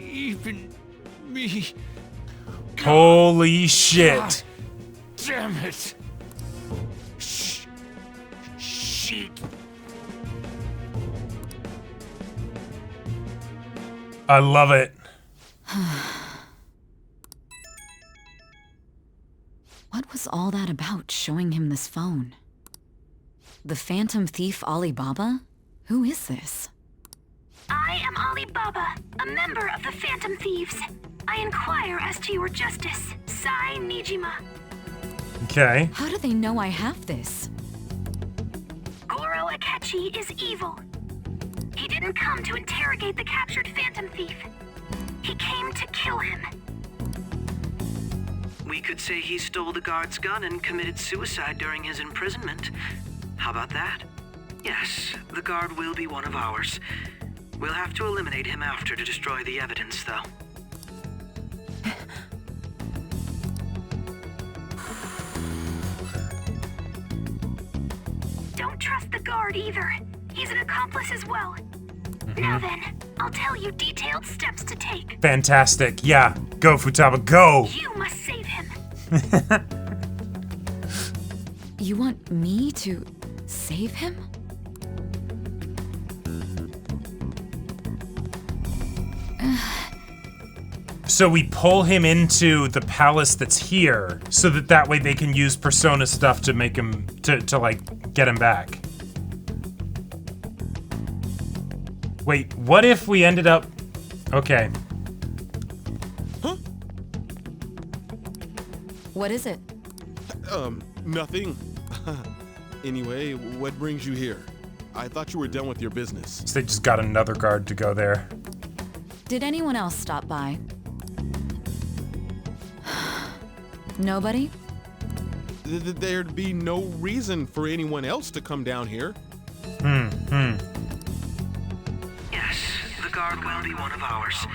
Even me. Holy shit! God damn it! Shit. I love it. What was all that about, showing him this phone? The Phantom Thief Alibaba? Who is this? I am Alibaba, a member of the Phantom Thieves. I inquire as to your justice, Sae Nijima. Okay. How do they know I have this? Goro Akechi is evil. He didn't come to interrogate the captured Phantom Thief. He came to kill him. We could say he stole the guard's gun and committed suicide during his imprisonment. How about that? Yes, the guard will be one of ours. We'll have to eliminate him after to destroy the evidence, though. Don't trust the guard either. He's an accomplice as well. Now then, I'll tell you detailed steps to take. Fantastic. Yeah. Go, Futaba, go! You must save him. You want me to save him? So we pull him into the palace that's here, so that way they can use Persona stuff to make him, to like, get him back. Wait, what if we ended up... Okay. Huh? What is it? Nothing. Anyway, what brings you here? I thought you were done with your business. So they just got another guard to go there. Did anyone else stop by? Nobody? There'd be no reason for anyone else to come down here. Yes, the guard will be one of ours.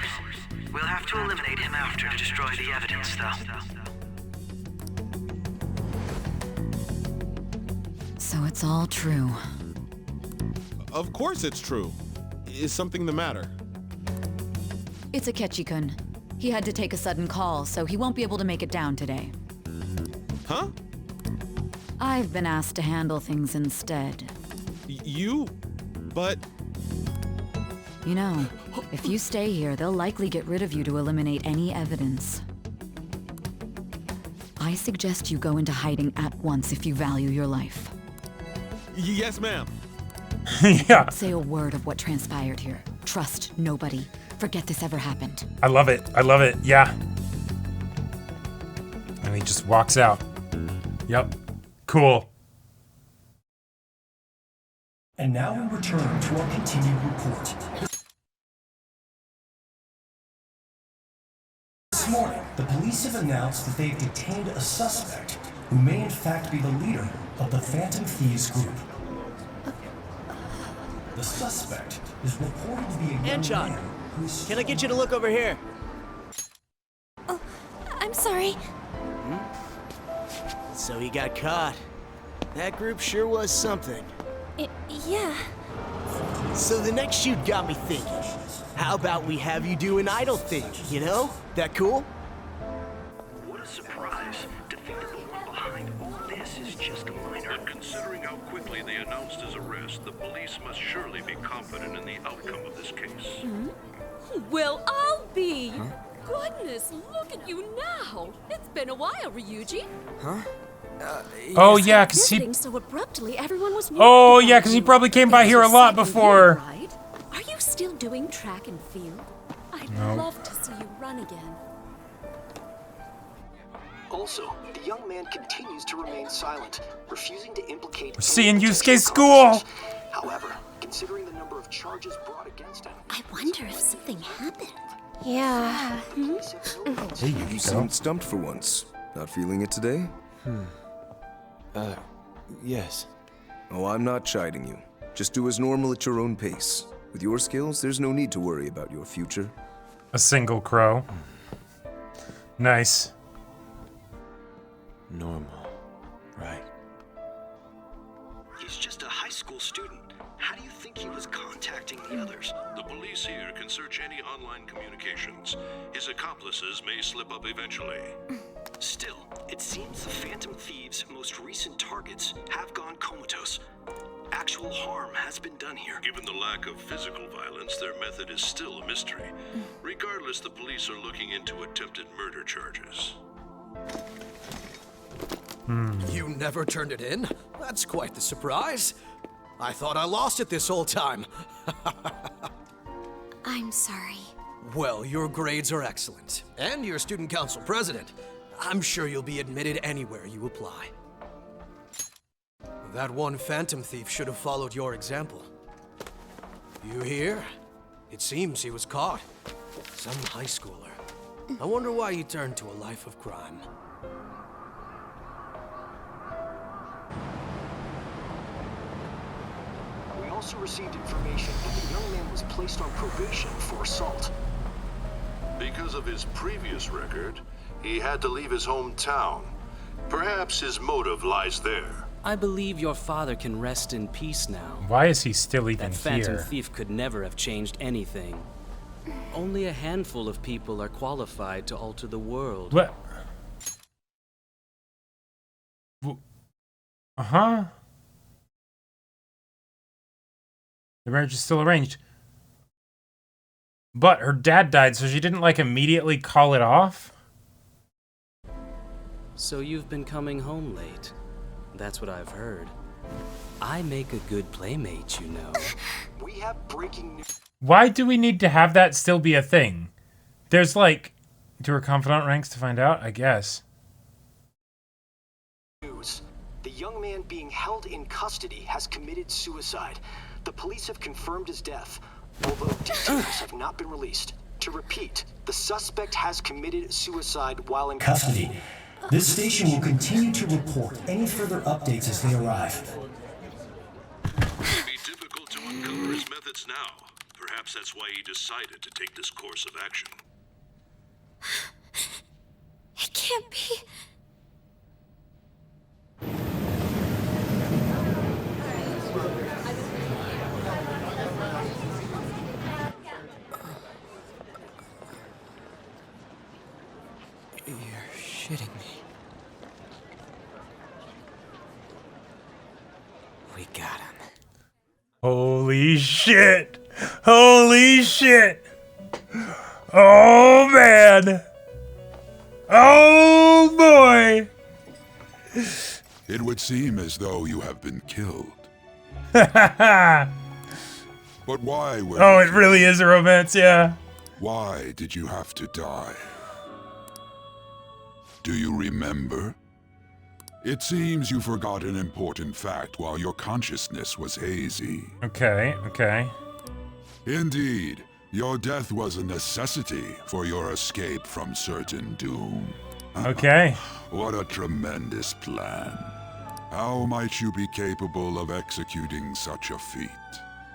We'll have to eliminate him after to destroy the evidence, though. So it's all true. Of course it's true. Is something the matter? It's Akechi-kun. He had to take a sudden call, so he won't be able to make it down today. Huh? I've been asked to handle things instead. You? But... You know, if you stay here, they'll likely get rid of you to eliminate any evidence. I suggest you go into hiding at once if you value your life. Yes, ma'am. Yeah. Say a word of what transpired here. Trust nobody. Forget this ever happened. I love it. I love it. Yeah. And he just walks out. Yep. Cool. And now we return to our continued report. This morning, the police have announced that they've detained a suspect who may in fact be the leader of the Phantom Thieves group. The suspect is reported to be a young man who's... Can I get you to look over here? Oh, I'm sorry. So he got caught. That group sure was something. Yeah. So the next shoot got me thinking. How about we have you do an idol thing, you know? That cool? What a surprise to think that the one behind all this is just a minor. But considering how quickly they announced his arrest, the police must surely be confident in the outcome of this case. Well, I'll be. Goodness, look at you now. It's been a while, Ryuji. Huh? Oh yeah, cause he. Visiting so abruptly, everyone was. Oh yeah, cause he probably came by here a lot before. Right? Are you still doing track and field? I'd love to see you run again. Also, the young man continues to remain silent, refusing to implicate. We're seeing Yusuke's school. However, considering the number of charges brought against him, I wonder if something happened. Yeah. Hey, you seemed stumped for once. Not feeling it today? Yes. Oh, I'm not chiding you. Just do as normal at your own pace. With your skills, there's no need to worry about your future. A single crow. Nice. Normal. Right. he's just a high school student. How do you think he was contacting the others? The police here can search any online communications. His accomplices may slip up eventually. Still, it seems the Phantom Thieves' most recent targets have gone comatose. Actual harm has been done here. Given the lack of physical violence, their method is still a mystery. Regardless, the police are looking into attempted murder charges. You never turned it in? That's quite the surprise. I thought I lost it this whole time. I'm sorry. Well, your grades are excellent. And you're student council president. I'm sure you'll be admitted anywhere you apply. That one phantom thief should have followed your example. You hear? It seems he was caught. Some high schooler. I wonder why he turned to a life of crime. We also received information that the young man was placed on probation for assault. Because of his previous record, he had to leave his hometown. Perhaps his motive lies there. I believe your father can rest in peace now. Why is he still even That phantom here? thief could never have changed anything. Only a handful of people are qualified to alter the world. What? Uh-huh. The marriage is still arranged. But her dad died, so she didn't, like, immediately call it off? So you've been coming home late. That's what I've heard. I make a good playmate, you know. We have breaking news. Why do we need to have that still be a thing? There's, like, do her confidant ranks to find out? I guess. The young man being held in custody has committed suicide. The police have confirmed his death, although details have not been released. To repeat, the suspect has committed suicide while in custody. This station will continue to report any further updates as they arrive. It would be difficult to uncover his methods now. Perhaps that's why he decided to take this course of action. It can't be. You're shitting me. We got him. Holy shit! Holy shit! Oh man! Oh boy! It would seem as though you have been killed. But why were Oh, you it really is a romance, yeah. Why did you have to die? Do you remember? It seems you forgot an important fact while your consciousness was hazy. Okay, okay. Indeed, your death was a necessity for your escape from certain doom. Okay. What a tremendous plan. How might you be capable of executing such a feat?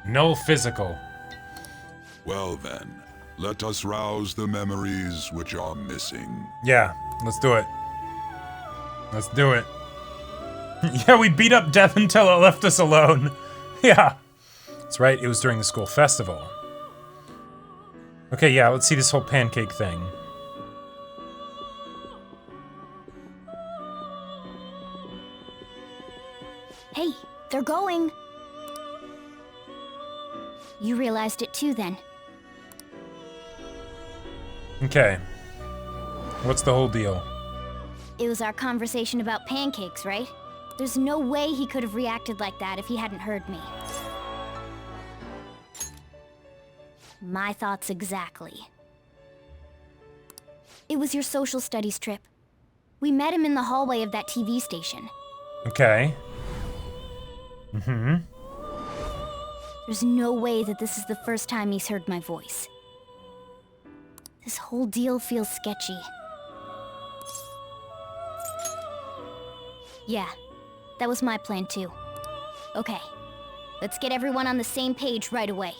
No physical. Well then, let us rouse the memories which are missing. Yeah, let's do it. Let's do it. Yeah, we beat up death until it left us alone. Yeah. That's right, it was during the school festival. Okay, yeah, let's see this whole pancake thing. Hey, they're going. You realized it too, then. Okay. What's the whole deal? It was our conversation about pancakes, right? There's no way he could have reacted like that if he hadn't heard me. My thoughts exactly. It was your social studies trip. We met him in the hallway of that TV station. Okay. Mm-hmm. There's no way that this is the first time he's heard my voice. This whole deal feels sketchy. Yeah, that was my plan too. Okay, let's get everyone on the same page right away.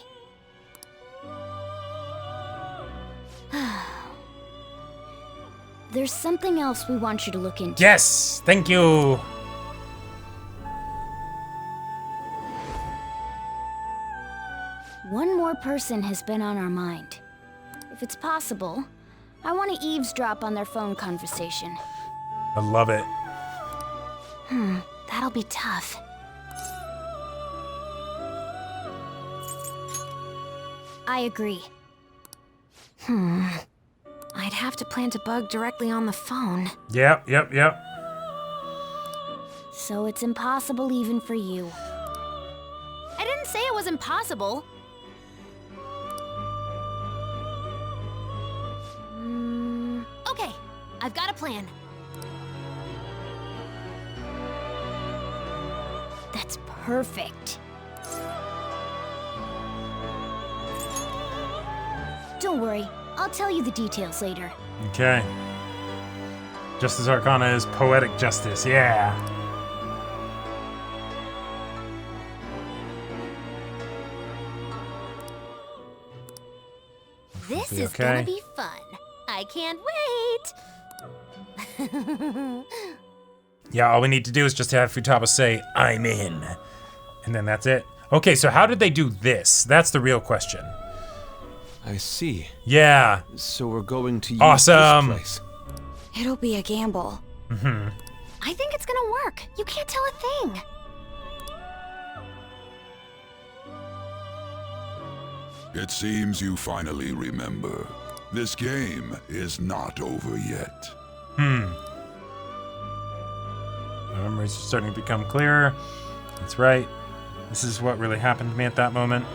There's something else we want you to look into. Yes! Thank you! One more person has been on our mind. If it's possible, I want to eavesdrop on their phone conversation. I love it. That'll be tough. I agree. I'd have to plant a bug directly on the phone. Yep. So it's impossible even for you. I didn't say it was impossible. Okay, I've got a plan. That's perfect. Don't worry, I'll tell you the details later. Okay. Justice Arcana is poetic justice, yeah. This Be is okay. gonna be fun. I can't wait. Yeah, all we need to do is just have Futaba say, "I'm in." And then that's it. Okay, so how did they do this? That's the real question. I see. Yeah. So we're going to use Awesome. this place. It'll be a gamble. Mm-hmm. I think it's gonna work. You can't tell a thing. It seems you finally remember. This game is not over yet. My memories are starting to become clearer. That's right. This is what really happened to me at that moment.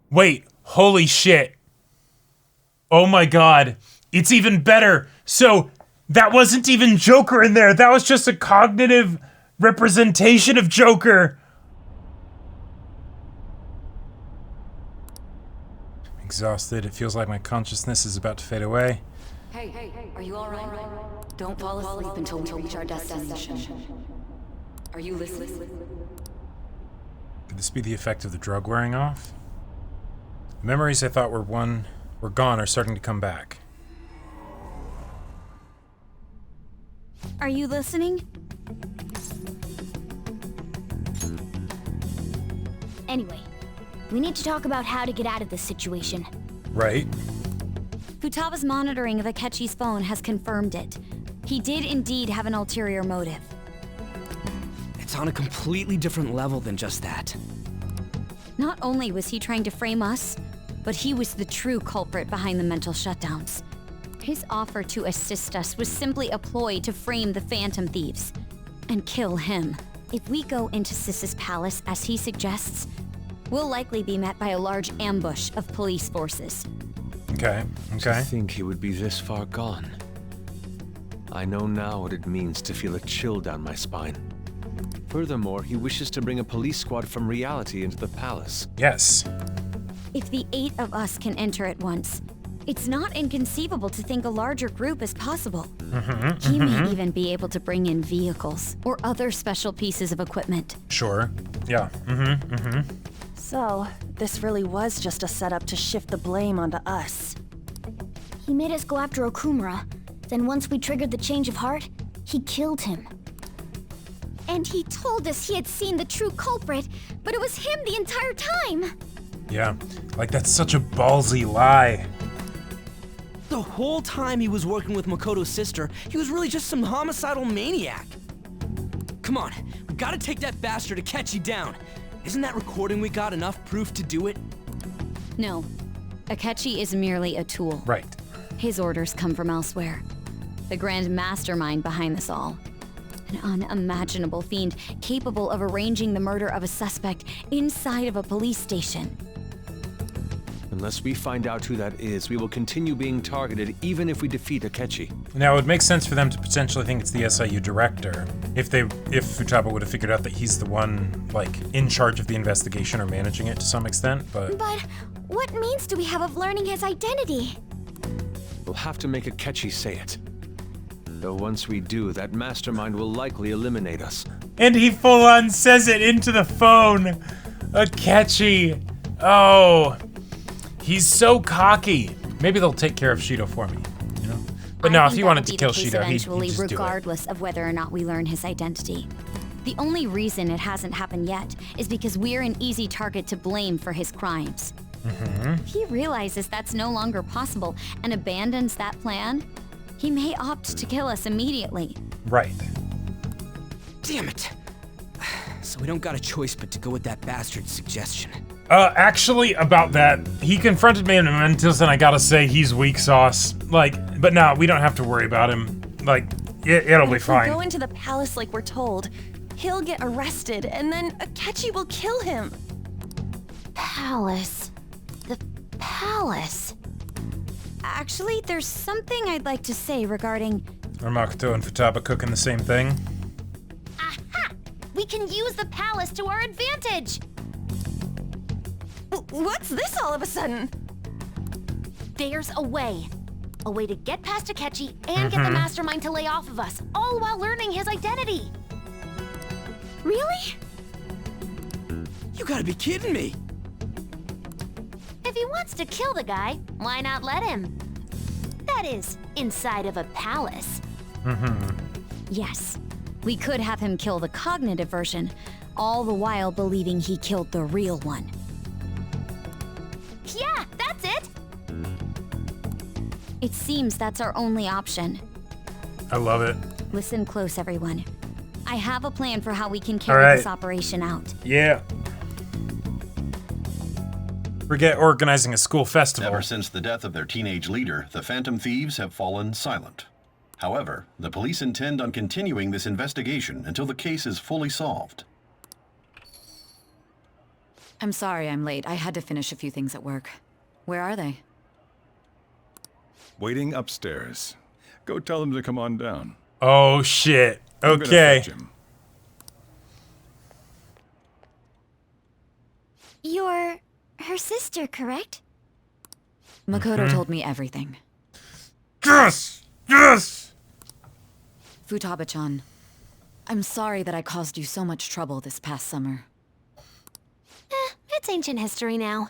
Wait, holy shit. Oh my god. It's even better. So, that wasn't even Joker in there. That was just a cognitive representation of Joker. exhausted. It feels like my consciousness is about to fade away. Hey, are you alright? Don't fall asleep until we reach our destination. Are you listening? Could this be the effect of the drug wearing off? The memories I thought were gone are starting to come back. Are you listening? Anyway, we need to talk about how to get out of this situation. Right. Futaba's monitoring of Akechi's phone has confirmed it. He did indeed have an ulterior motive. It's on a completely different level than just that. Not only was he trying to frame us, but he was the true culprit behind the mental shutdowns. His offer to assist us was simply a ploy to frame the Phantom Thieves and kill him. If we go into Sis's palace as he suggests, we'll likely be met by a large ambush of police forces. Okay. To think he would be this far gone. I know now what it means to feel a chill down my spine. Furthermore, he wishes to bring a police squad from reality into the palace. Yes. If the 8 of us can enter at once, it's not inconceivable to think a larger group is possible. He may even be able to bring in vehicles or other special pieces of equipment. Sure. Yeah. So, this really was just a setup to shift the blame onto us. He made us go after Okumura. Then once we triggered the change of heart, he killed him. And he told us he had seen the true culprit, but it was him the entire time! Yeah. Like, that's such a ballsy lie. The whole time he was working with Makoto's sister, he was really just some homicidal maniac. Come on, we gotta take that bastard Akechi down. Isn't that recording we got enough proof to do it? No. Akechi is merely a tool. Right. His orders come from elsewhere. The grand mastermind behind this all. An unimaginable fiend capable of arranging the murder of a suspect inside of a police station. Unless we find out who that is, we will continue being targeted even if we defeat Akechi. Now, it would make sense for them to potentially think it's the SIU director, if Futaba would have figured out that he's the one, like, in charge of the investigation or managing it to some extent, but... But what means do we have of learning his identity? We'll have to make Akechi say it. Though once we do, that mastermind will likely eliminate us. And he full-on says it into the phone! Akechi! Oh... He's so cocky. Maybe they'll take care of Shido for me, you know? But no, if he wanted to kill Shido, he'd just do it. Regardless of whether or not we learn his identity. The only reason it hasn't happened yet is because we're an easy target to blame for his crimes. If he realizes that's no longer possible and abandons that plan, he may opt to kill us immediately. Right. Damn it. So we don't got a choice but to go with that bastard's suggestion. Actually, about that, he confronted me in Mementos, and I gotta say, he's weak sauce. Like, but no, we don't have to worry about him. Like, it'll be fine. If we go into the palace like we're told, he'll get arrested, and then Akechi will kill him. Palace. The palace. Actually, there's something I'd like to say regarding... Are Makoto and Futaba cooking the same thing? Aha! We can use the palace to our advantage! What's this all of a sudden? There's a way. A way to get past Akechi and get the mastermind to lay off of us, all while learning his identity. Really? You gotta be kidding me. If he wants to kill the guy, why not let him? That is, inside of a palace. Yes, we could have him kill the cognitive version, all the while believing he killed the real one. Yeah, that's it! It seems that's our only option. I love it. Listen close, everyone. I have a plan for how we can carry this operation out. Yeah. Forget organizing a school festival. Ever since the death of their teenage leader, the Phantom Thieves have fallen silent. However, the police intend on continuing this investigation until the case is fully solved. I'm sorry I'm late. I had to finish a few things at work. Where are they? Waiting upstairs. Go tell them to come on down. Oh, shit. I'm gonna Okay. fetch him. You're her sister, correct? Makoto told me everything. Yes! Yes! Futaba-chan, I'm sorry that I caused you so much trouble this past summer. It's ancient history now.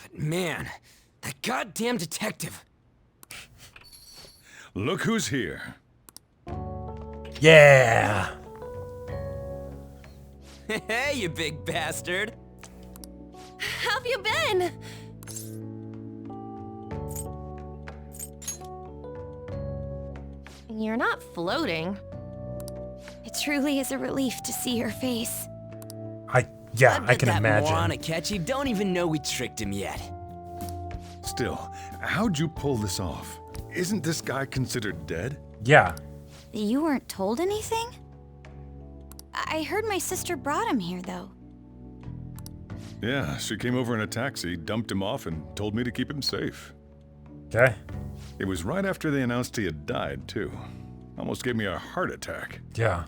But man, that goddamn detective. Look who's here. Yeah! Hey, you big bastard. How've you been? You're not floating. It truly is a relief to see your face. I can that imagine. moron Akechi don't even know we tricked him yet. Still, how'd you pull this off? Isn't this guy considered dead? Yeah. You weren't told anything? I heard my sister brought him here, though. Yeah, she came over in a taxi, dumped him off, and told me to keep him safe. Okay. It was right after they announced he had died, too. Almost gave me a heart attack. Yeah.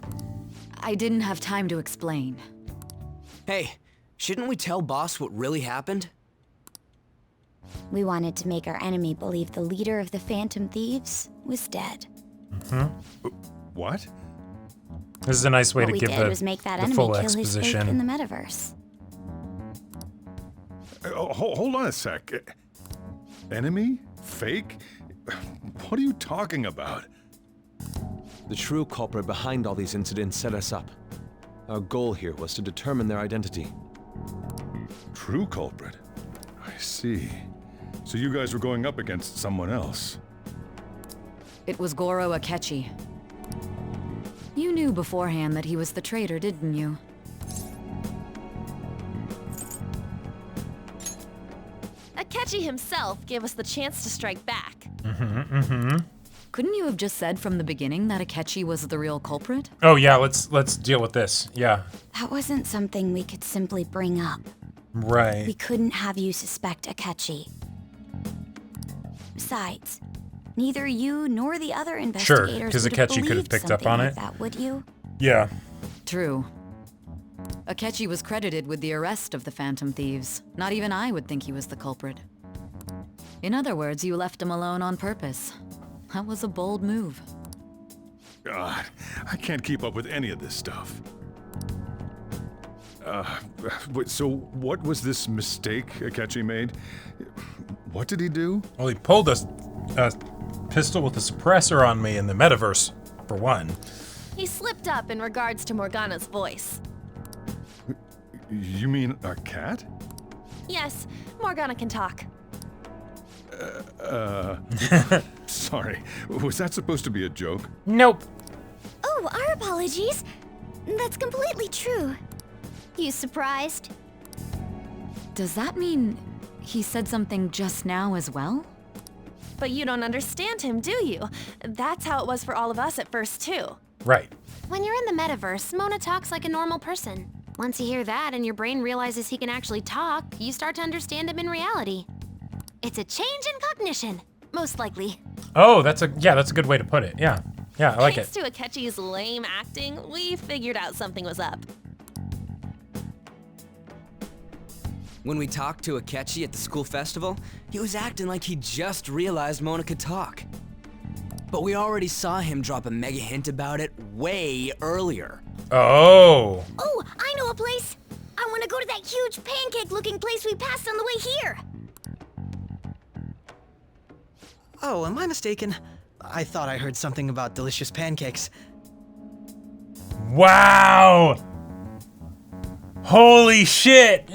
I didn't have time to explain. Hey, shouldn't we tell boss what really happened? We wanted to make our enemy believe the leader of the Phantom Thieves was dead. What? This is a nice way What to we give did was make that the enemy full kill his faith exposition. in the metaverse. Hold on a sec. Enemy? Fake? What are you talking about? The true culprit behind all these incidents set us up. Our goal here was to determine their identity. True culprit? I see. So you guys were going up against someone else. It was Goro Akechi. You knew beforehand that he was the traitor, didn't you? Akechi himself gave us the chance to strike back. Couldn't you have just said from the beginning that Akechi was the real culprit? Oh yeah, let's deal with this. Yeah. That wasn't something we could simply bring up. Right. We couldn't have you suspect Akechi. Besides, neither you nor the other investigators 'cause would have Akechi could have believed picked up something on like it. that, would you? Yeah. True. Akechi was credited with the arrest of the Phantom Thieves. Not even I would think he was the culprit. In other words, you left him alone on purpose. That was a bold move. God, I can't keep up with any of this stuff. So what was this mistake Akechi made? What did he do? Well, he pulled a pistol with a suppressor on me in the metaverse, for one. He slipped up in regards to Morgana's voice. You mean a cat? Yes, Morgana can talk. Sorry. Was that supposed to be a joke? Nope. Oh, our apologies. That's completely true. You surprised? Does that mean he said something just now as well? But you don't understand him, do you? That's how it was for all of us at first, too. Right. When you're in the metaverse, Mona talks like a normal person. Once you hear that and your brain realizes he can actually talk, you start to understand him in reality. It's a change in cognition, most likely. Oh, that's a good way to put it. Yeah. Yeah, I like Thanks it. to Akechi's lame acting, we figured out something was up. When we talked to Akechi at the school festival, he was acting like he just realized Mona could talk. But we already saw him drop a mega hint about it way earlier. Oh. Oh, I know a place. I want to go to that huge pancake-looking place we passed on the way here. Oh, am I mistaken? I thought I heard something about delicious pancakes. Wow. Holy shit.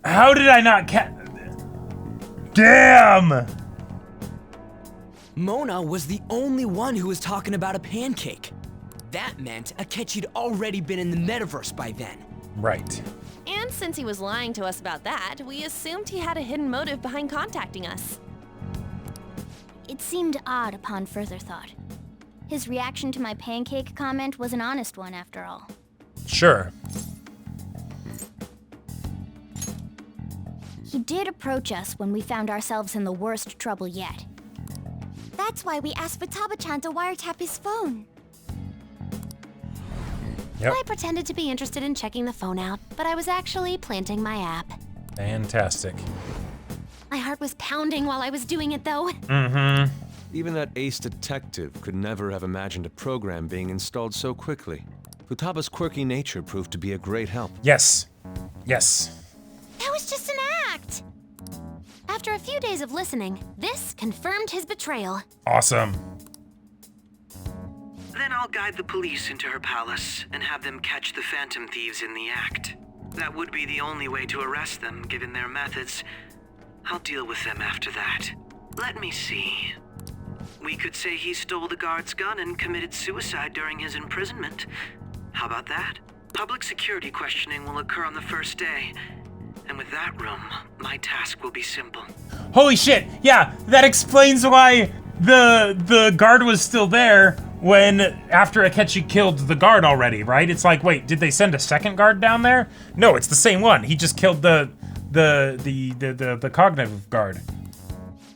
How did I not Damn! Mona was the only one who was talking about a pancake. That meant Akechi'd already been in the metaverse by then. Right. And since he was lying to us about that, we assumed he had a hidden motive behind contacting us. It seemed odd upon further thought. His reaction to my pancake comment was an honest one, after all. Sure. He did approach us when we found ourselves in the worst trouble yet. That's why we asked Futaba-chan to wiretap his phone. Yep. I pretended to be interested in checking the phone out, but I was actually planting my app. Fantastic. My heart was pounding while I was doing it, though. Mm-hmm. Even that ace detective could never have imagined a program being installed so quickly. Futaba's quirky nature proved to be a great help. Yes. Yes. That was just an act! After a few days of listening, this confirmed his betrayal. Awesome. Then I'll guide the police into her palace and have them catch the Phantom Thieves in the act. That would be the only way to arrest them, given their methods. I'll deal with them after that. Let me see. We could say he stole the guard's gun and committed suicide during his imprisonment. How about that? Public security questioning will occur on the first day. And with that room, my task will be simple. Holy shit! Yeah, that explains why the guard was still there when after Akechi killed the guard already, right? It's like, wait, did they send a second guard down there? No, it's the same one. He just killed the cognitive guard.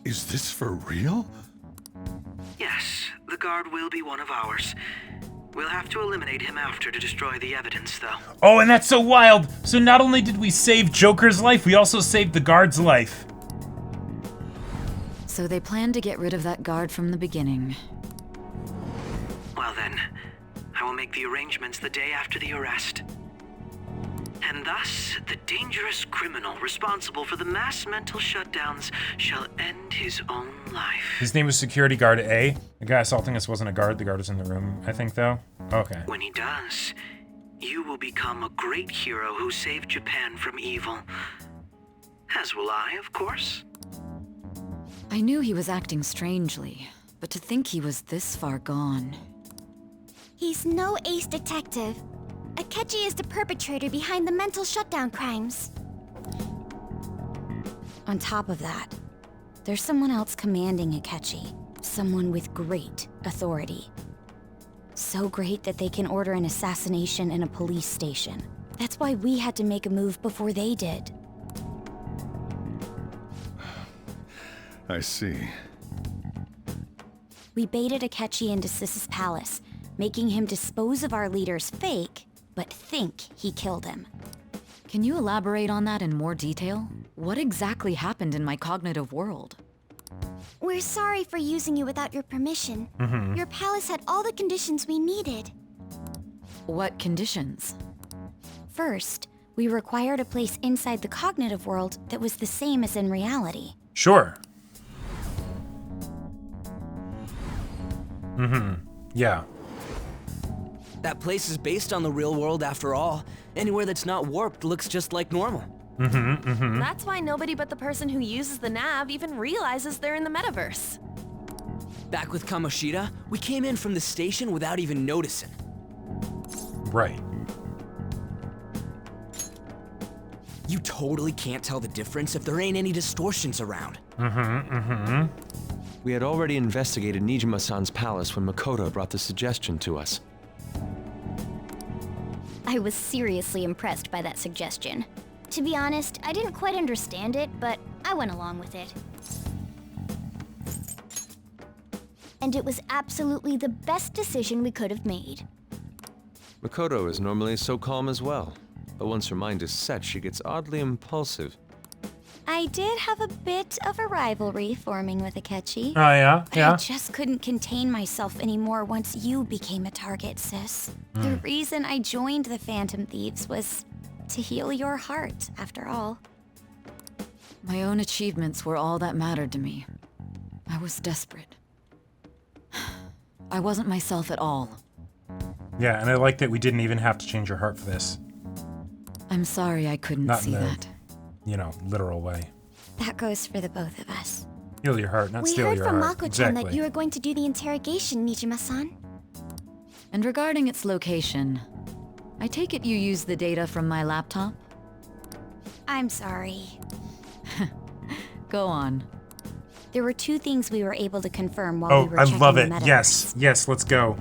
Is this for real? Yes, the guard will be one of ours. We'll have to eliminate him after to destroy the evidence, though. Oh, and that's so wild! So not only did we save Joker's life, we also saved the guard's life. So they planned to get rid of that guard from the beginning. Well then, I will make the arrangements the day after the arrest. And thus, the dangerous criminal responsible for the mass mental shutdowns shall end his own life. His name was Security Guard A. The guy assaulting us wasn't a guard. The guard was in the room, I think, though. Okay. When he does, you will become a great hero who saved Japan from evil. As will I, of course. I knew he was acting strangely, but to think he was this far gone. He's no ace detective. Akechi is the perpetrator behind the mental shutdown crimes. On top of that, there's someone else commanding Akechi. Someone with great authority. So great that they can order an assassination in a police station. That's why we had to make a move before they did. I see. We baited Akechi into Sis's palace, making him dispose of our leader's fake, but think he killed him. Can you elaborate on that in more detail? What exactly happened in my cognitive world? We're sorry for using you without your permission. Mm-hmm. Your palace had all the conditions we needed. What conditions? First, we required a place inside the cognitive world that was the same as in reality. Sure. Mm-hmm. Yeah. That place is based on the real world after all. Anywhere that's not warped looks just like normal. Mm-hmm, mm-hmm. That's why nobody but the person who uses the nav even realizes they're in the metaverse. Back with Kamoshida, we came in from the station without even noticing. Right. You totally can't tell the difference if there ain't any distortions around. Mm-hmm, mm-hmm. We had already investigated Nijima-san's palace when Makoto brought the suggestion to us. I was seriously impressed by that suggestion. To be honest, I didn't quite understand it, but I went along with it. And it was absolutely the best decision we could have made. Makoto is normally so calm as well, but once her mind is set, she gets oddly impulsive. I did have a bit of a rivalry forming with Akechi. Oh, yeah? Yeah? I just couldn't contain myself anymore once you became a target, sis. The reason I joined the Phantom Thieves was to heal your heart, after all. My own achievements were all that mattered to me. I was desperate. I wasn't myself at all. Yeah, and I like that we didn't even have to change your heart for this. I'm sorry I couldn't Not see in the, that. you know, literal way. That goes for the both of us. Heal your heart, not We steal heard your from heart. Mako-chan Exactly. that you were going to do the interrogation, Nijima-san. And regarding its location, I take it you used the data from my laptop? I'm sorry. Go on. There were two things we were able to confirm while we were I checking love the it. metaverse. Yes, yes, let's go.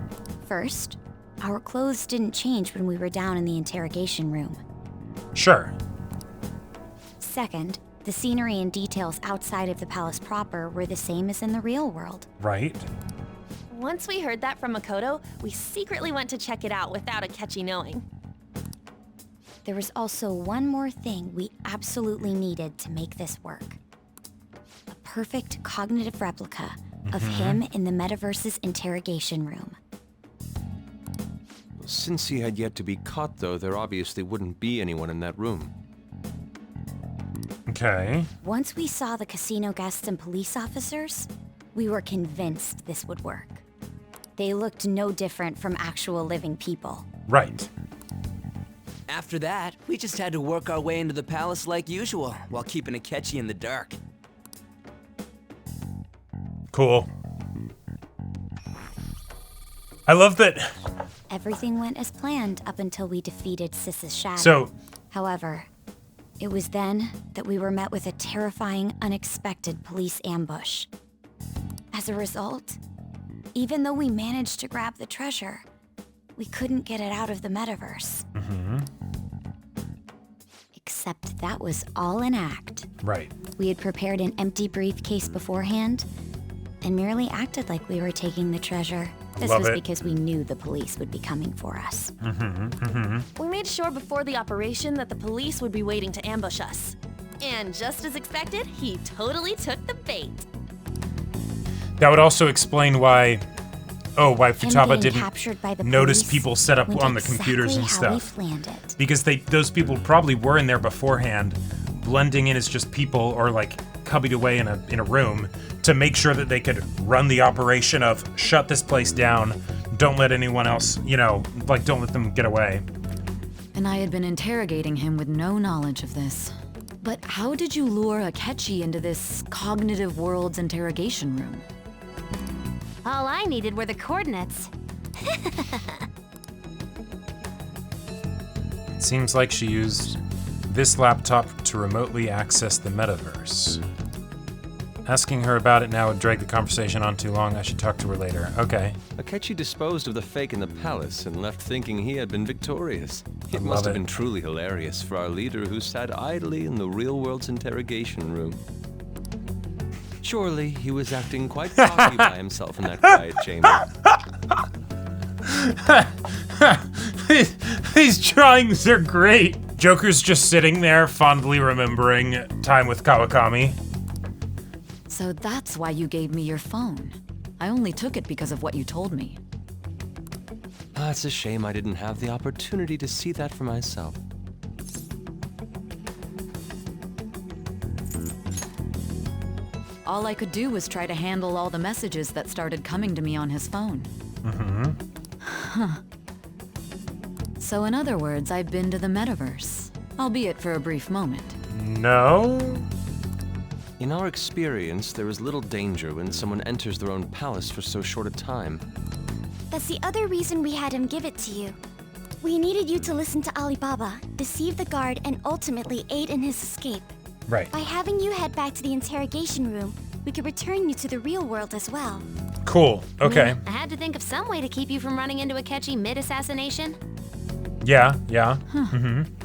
First, our clothes didn't change when we were down in the interrogation room. Sure. Second, the scenery and details outside of the palace proper were the same as in the real world. Right. Once we heard that from Makoto, we secretly went to check it out without Akechi knowing. There was also one more thing we absolutely needed to make this work. perfect cognitive replica of him in the metaverse's interrogation room. Since he had yet to be caught, though, there obviously wouldn't be anyone in that room. Okay. Once we saw the casino guests and police officers, we were convinced this would work. They looked no different from actual living people. Right. After that, we just had to work our way into the palace like usual, while keeping Akechi in the dark. Cool. I love that. Everything went as planned up until we defeated Sis's shadow. So, however, it was then that we were met with a terrifying, unexpected police ambush. As a result, even though we managed to grab the treasure, we couldn't get it out of the metaverse. Except that was all an act. Right. We had prepared an empty briefcase beforehand and merely acted like we were taking the treasure. This was because we knew the police would be coming for us. We made sure before the operation that the police would be waiting to ambush us. And just as expected, he totally took the bait. That would also explain why Futaba didn't notice people set up on the computers and stuff. Because those people probably were in there beforehand, blending in as just people or like cubbied away in a room to make sure that they could run the operation of shut this place down, don't let anyone else, don't let them get away. And I had been interrogating him with no knowledge of this. But how did you lure Akechi into this cognitive world's interrogation room? All I needed were the coordinates. It seems like she used this laptop to remotely access the metaverse. Asking her about it now would drag the conversation on too long. I should talk to her later. Okay. Akechi disposed of the fake in the palace and left thinking he had been victorious. It must have been truly hilarious for our leader who sat idly in the real world's interrogation room. Surely he was acting quite cocky by himself in that quiet chamber. These drawings are great. Joker's just sitting there, fondly remembering time with Kawakami. So that's why you gave me your phone. I only took it because of what you told me. It's a shame I didn't have the opportunity to see that for myself. All I could do was try to handle all the messages that started coming to me on his phone. So in other words, I've been to the metaverse, albeit for a brief moment. No? In our experience, there is little danger when someone enters their own palace for so short a time. That's the other reason we had him give it to you. We needed you to listen to Alibaba, deceive the guard, and ultimately aid in his escape. Right. By having you head back to the interrogation room, we could return you to the real world as well. Cool. Okay. I had to think of some way to keep you from running into Akechi mid-assassination. Yeah.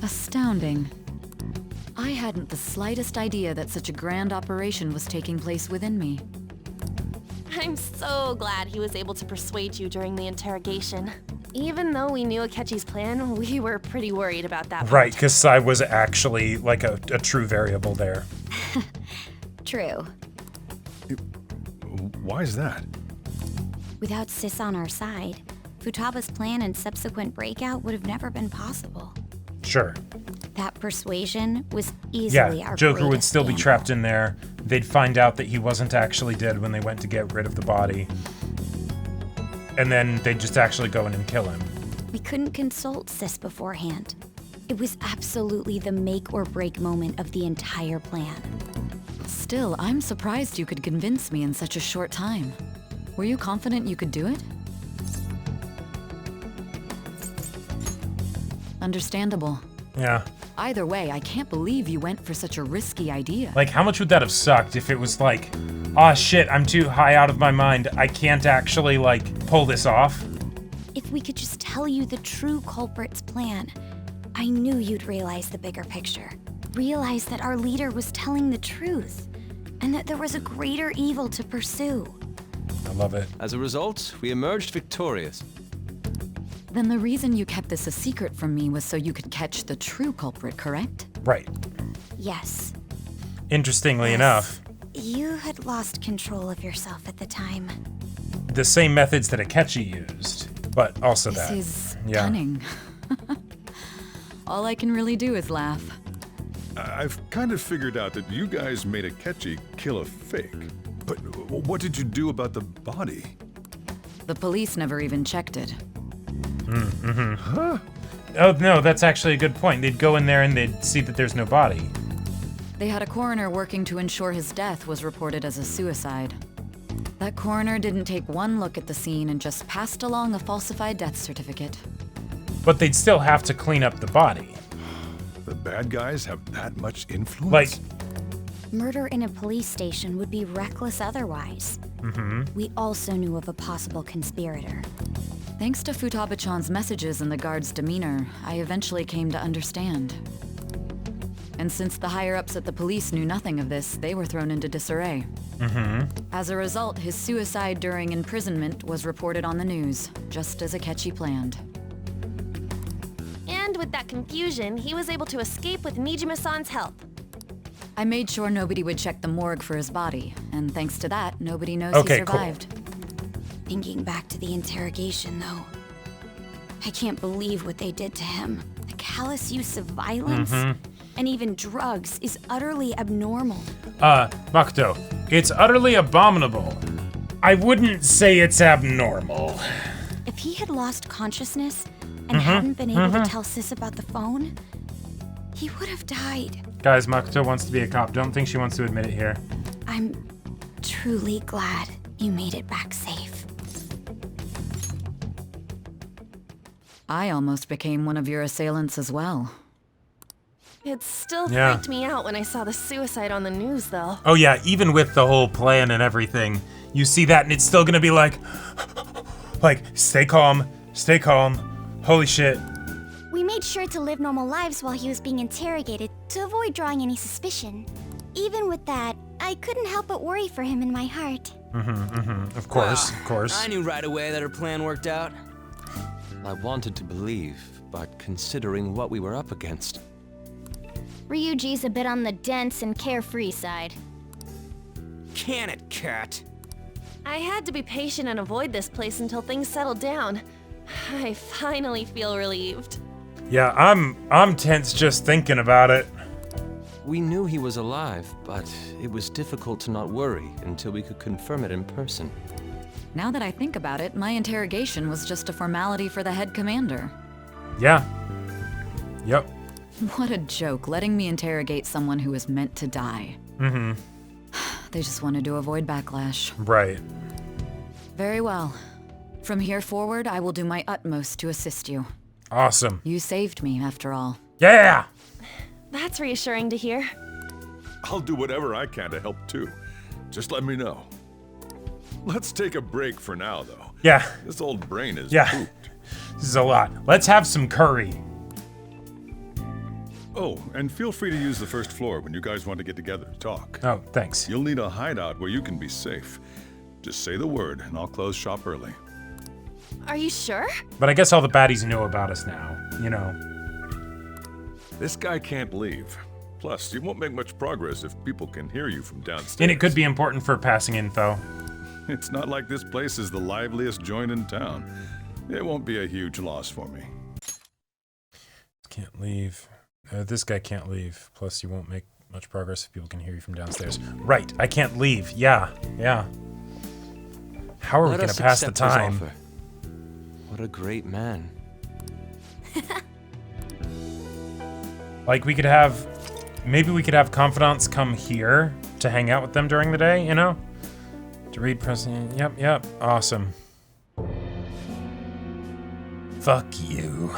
Astounding. I hadn't the slightest idea that such a grand operation was taking place within me. I'm so glad he was able to persuade you during the interrogation. Even though we knew Akechi's plan, we were pretty worried about that. Right, because Sae was actually like a true variable there. True. Why is that? Without Sis on our side, Futaba's plan and subsequent breakout would have never been possible. Sure. That persuasion was easily our Joker would still be gamble. trapped in there. They'd find out that he wasn't actually dead when they went to get rid of the body. And then they'd just actually go in and kill him. We couldn't consult Sis beforehand. It was absolutely the make or break moment of the entire plan. Still, I'm surprised you could convince me in such a short time. Were you confident you could do it? Understandable. Yeah. Either way, I can't believe you went for such a risky idea. Like, how much would that have sucked if it was like, ah, shit, I'm too high out of my mind. I can't actually, like, pull this off? If we could just tell you the true culprit's plan, I knew you'd realize the bigger picture. Realize that our leader was telling the truth, and that there was a greater evil to pursue. I love it. As a result, we emerged victorious. Then the reason you kept this a secret from me was so you could catch the true culprit, correct? Right. Yes. Interestingly enough. You had lost control of yourself at the time. The same methods that Akechi used, but also This that. is cunning. All I can really do is laugh. I've kind of figured out that you guys made Akechi kill a fake. But what did you do about the body? The police never even checked it. Huh? Oh, no, that's actually a good point. They'd go in there and they'd see that there's no body. They had a coroner working to ensure his death was reported as a suicide. That coroner didn't take one look at the scene and just passed along a falsified death certificate. But they'd still have to clean up the body. The bad guys have that much influence? Like, Murder in a police station would be reckless otherwise. We also knew of a possible conspirator. Thanks to Futaba-chan's messages and the guard's demeanor, I eventually came to understand. And since the higher-ups at the police knew nothing of this, they were thrown into disarray. As a result, his suicide during imprisonment was reported on the news, just as Akechi planned. And with that confusion, he was able to escape with Nijima-san's help. I made sure nobody would check the morgue for his body, and thanks to that, nobody knows Okay, he survived. Thinking back to the interrogation, though, I can't believe what they did to him. The callous use of violence and even drugs is utterly abnormal. Makoto, it's utterly abominable. I wouldn't say it's abnormal. If he had lost consciousness and hadn't been able to tell Sis about the phone, he would have died. Guys, Makoto wants to be a cop. Don't think she wants to admit it here. I'm truly glad you made it back safe. I almost became one of your assailants as well. It still Yeah. freaked me out when I saw the suicide on the news, though. Oh yeah, even with the whole plan and everything, you see that and it's still gonna be like, stay calm, holy shit. We made sure to live normal lives while he was being interrogated to avoid drawing any suspicion. Even with that, I couldn't help but worry for him in my heart. Of course, of course. I knew right away that her plan worked out. I wanted to believe, but considering what we were up against. Ryuji's a bit on the dense and carefree side. Can it, cat? I had to be patient and avoid this place until things settled down. I finally feel relieved. Yeah, I'm tense just thinking about it. We knew he was alive, but it was difficult to not worry until we could confirm it in person. Now that I think about it, my interrogation was just a formality for the head commander. Yeah. Yep. What a joke, letting me interrogate someone who was meant to die. They just wanted to avoid backlash. Right. Very well. From here forward, I will do my utmost to assist you. Awesome. You saved me, after all. Yeah! That's reassuring to hear. I'll do whatever I can to help too. Just let me know. Let's take a break for now, though. Yeah. This old brain is pooped. This is a lot. Let's have some curry. Oh, and feel free to use the first floor when you guys want to get together to talk. Oh, thanks. You'll need a hideout where you can be safe. Just say the word, and I'll close shop early. Are you sure? But I guess all the baddies know about us now, you know. This guy can't leave. Plus, you won't make much progress if people can hear you from downstairs. And it could be important for passing info. It's not like this place is the liveliest joint in town. It won't be a huge loss for me. Can't leave. This guy can't leave. Plus, you won't make much progress if people can hear you from downstairs. Right, I can't leave. Yeah. How are we gonna pass the time? What a great man. Like, we could have... Maybe we could have confidants come here to hang out with them during the day, you know? To read President... Yep. Awesome. Fuck you.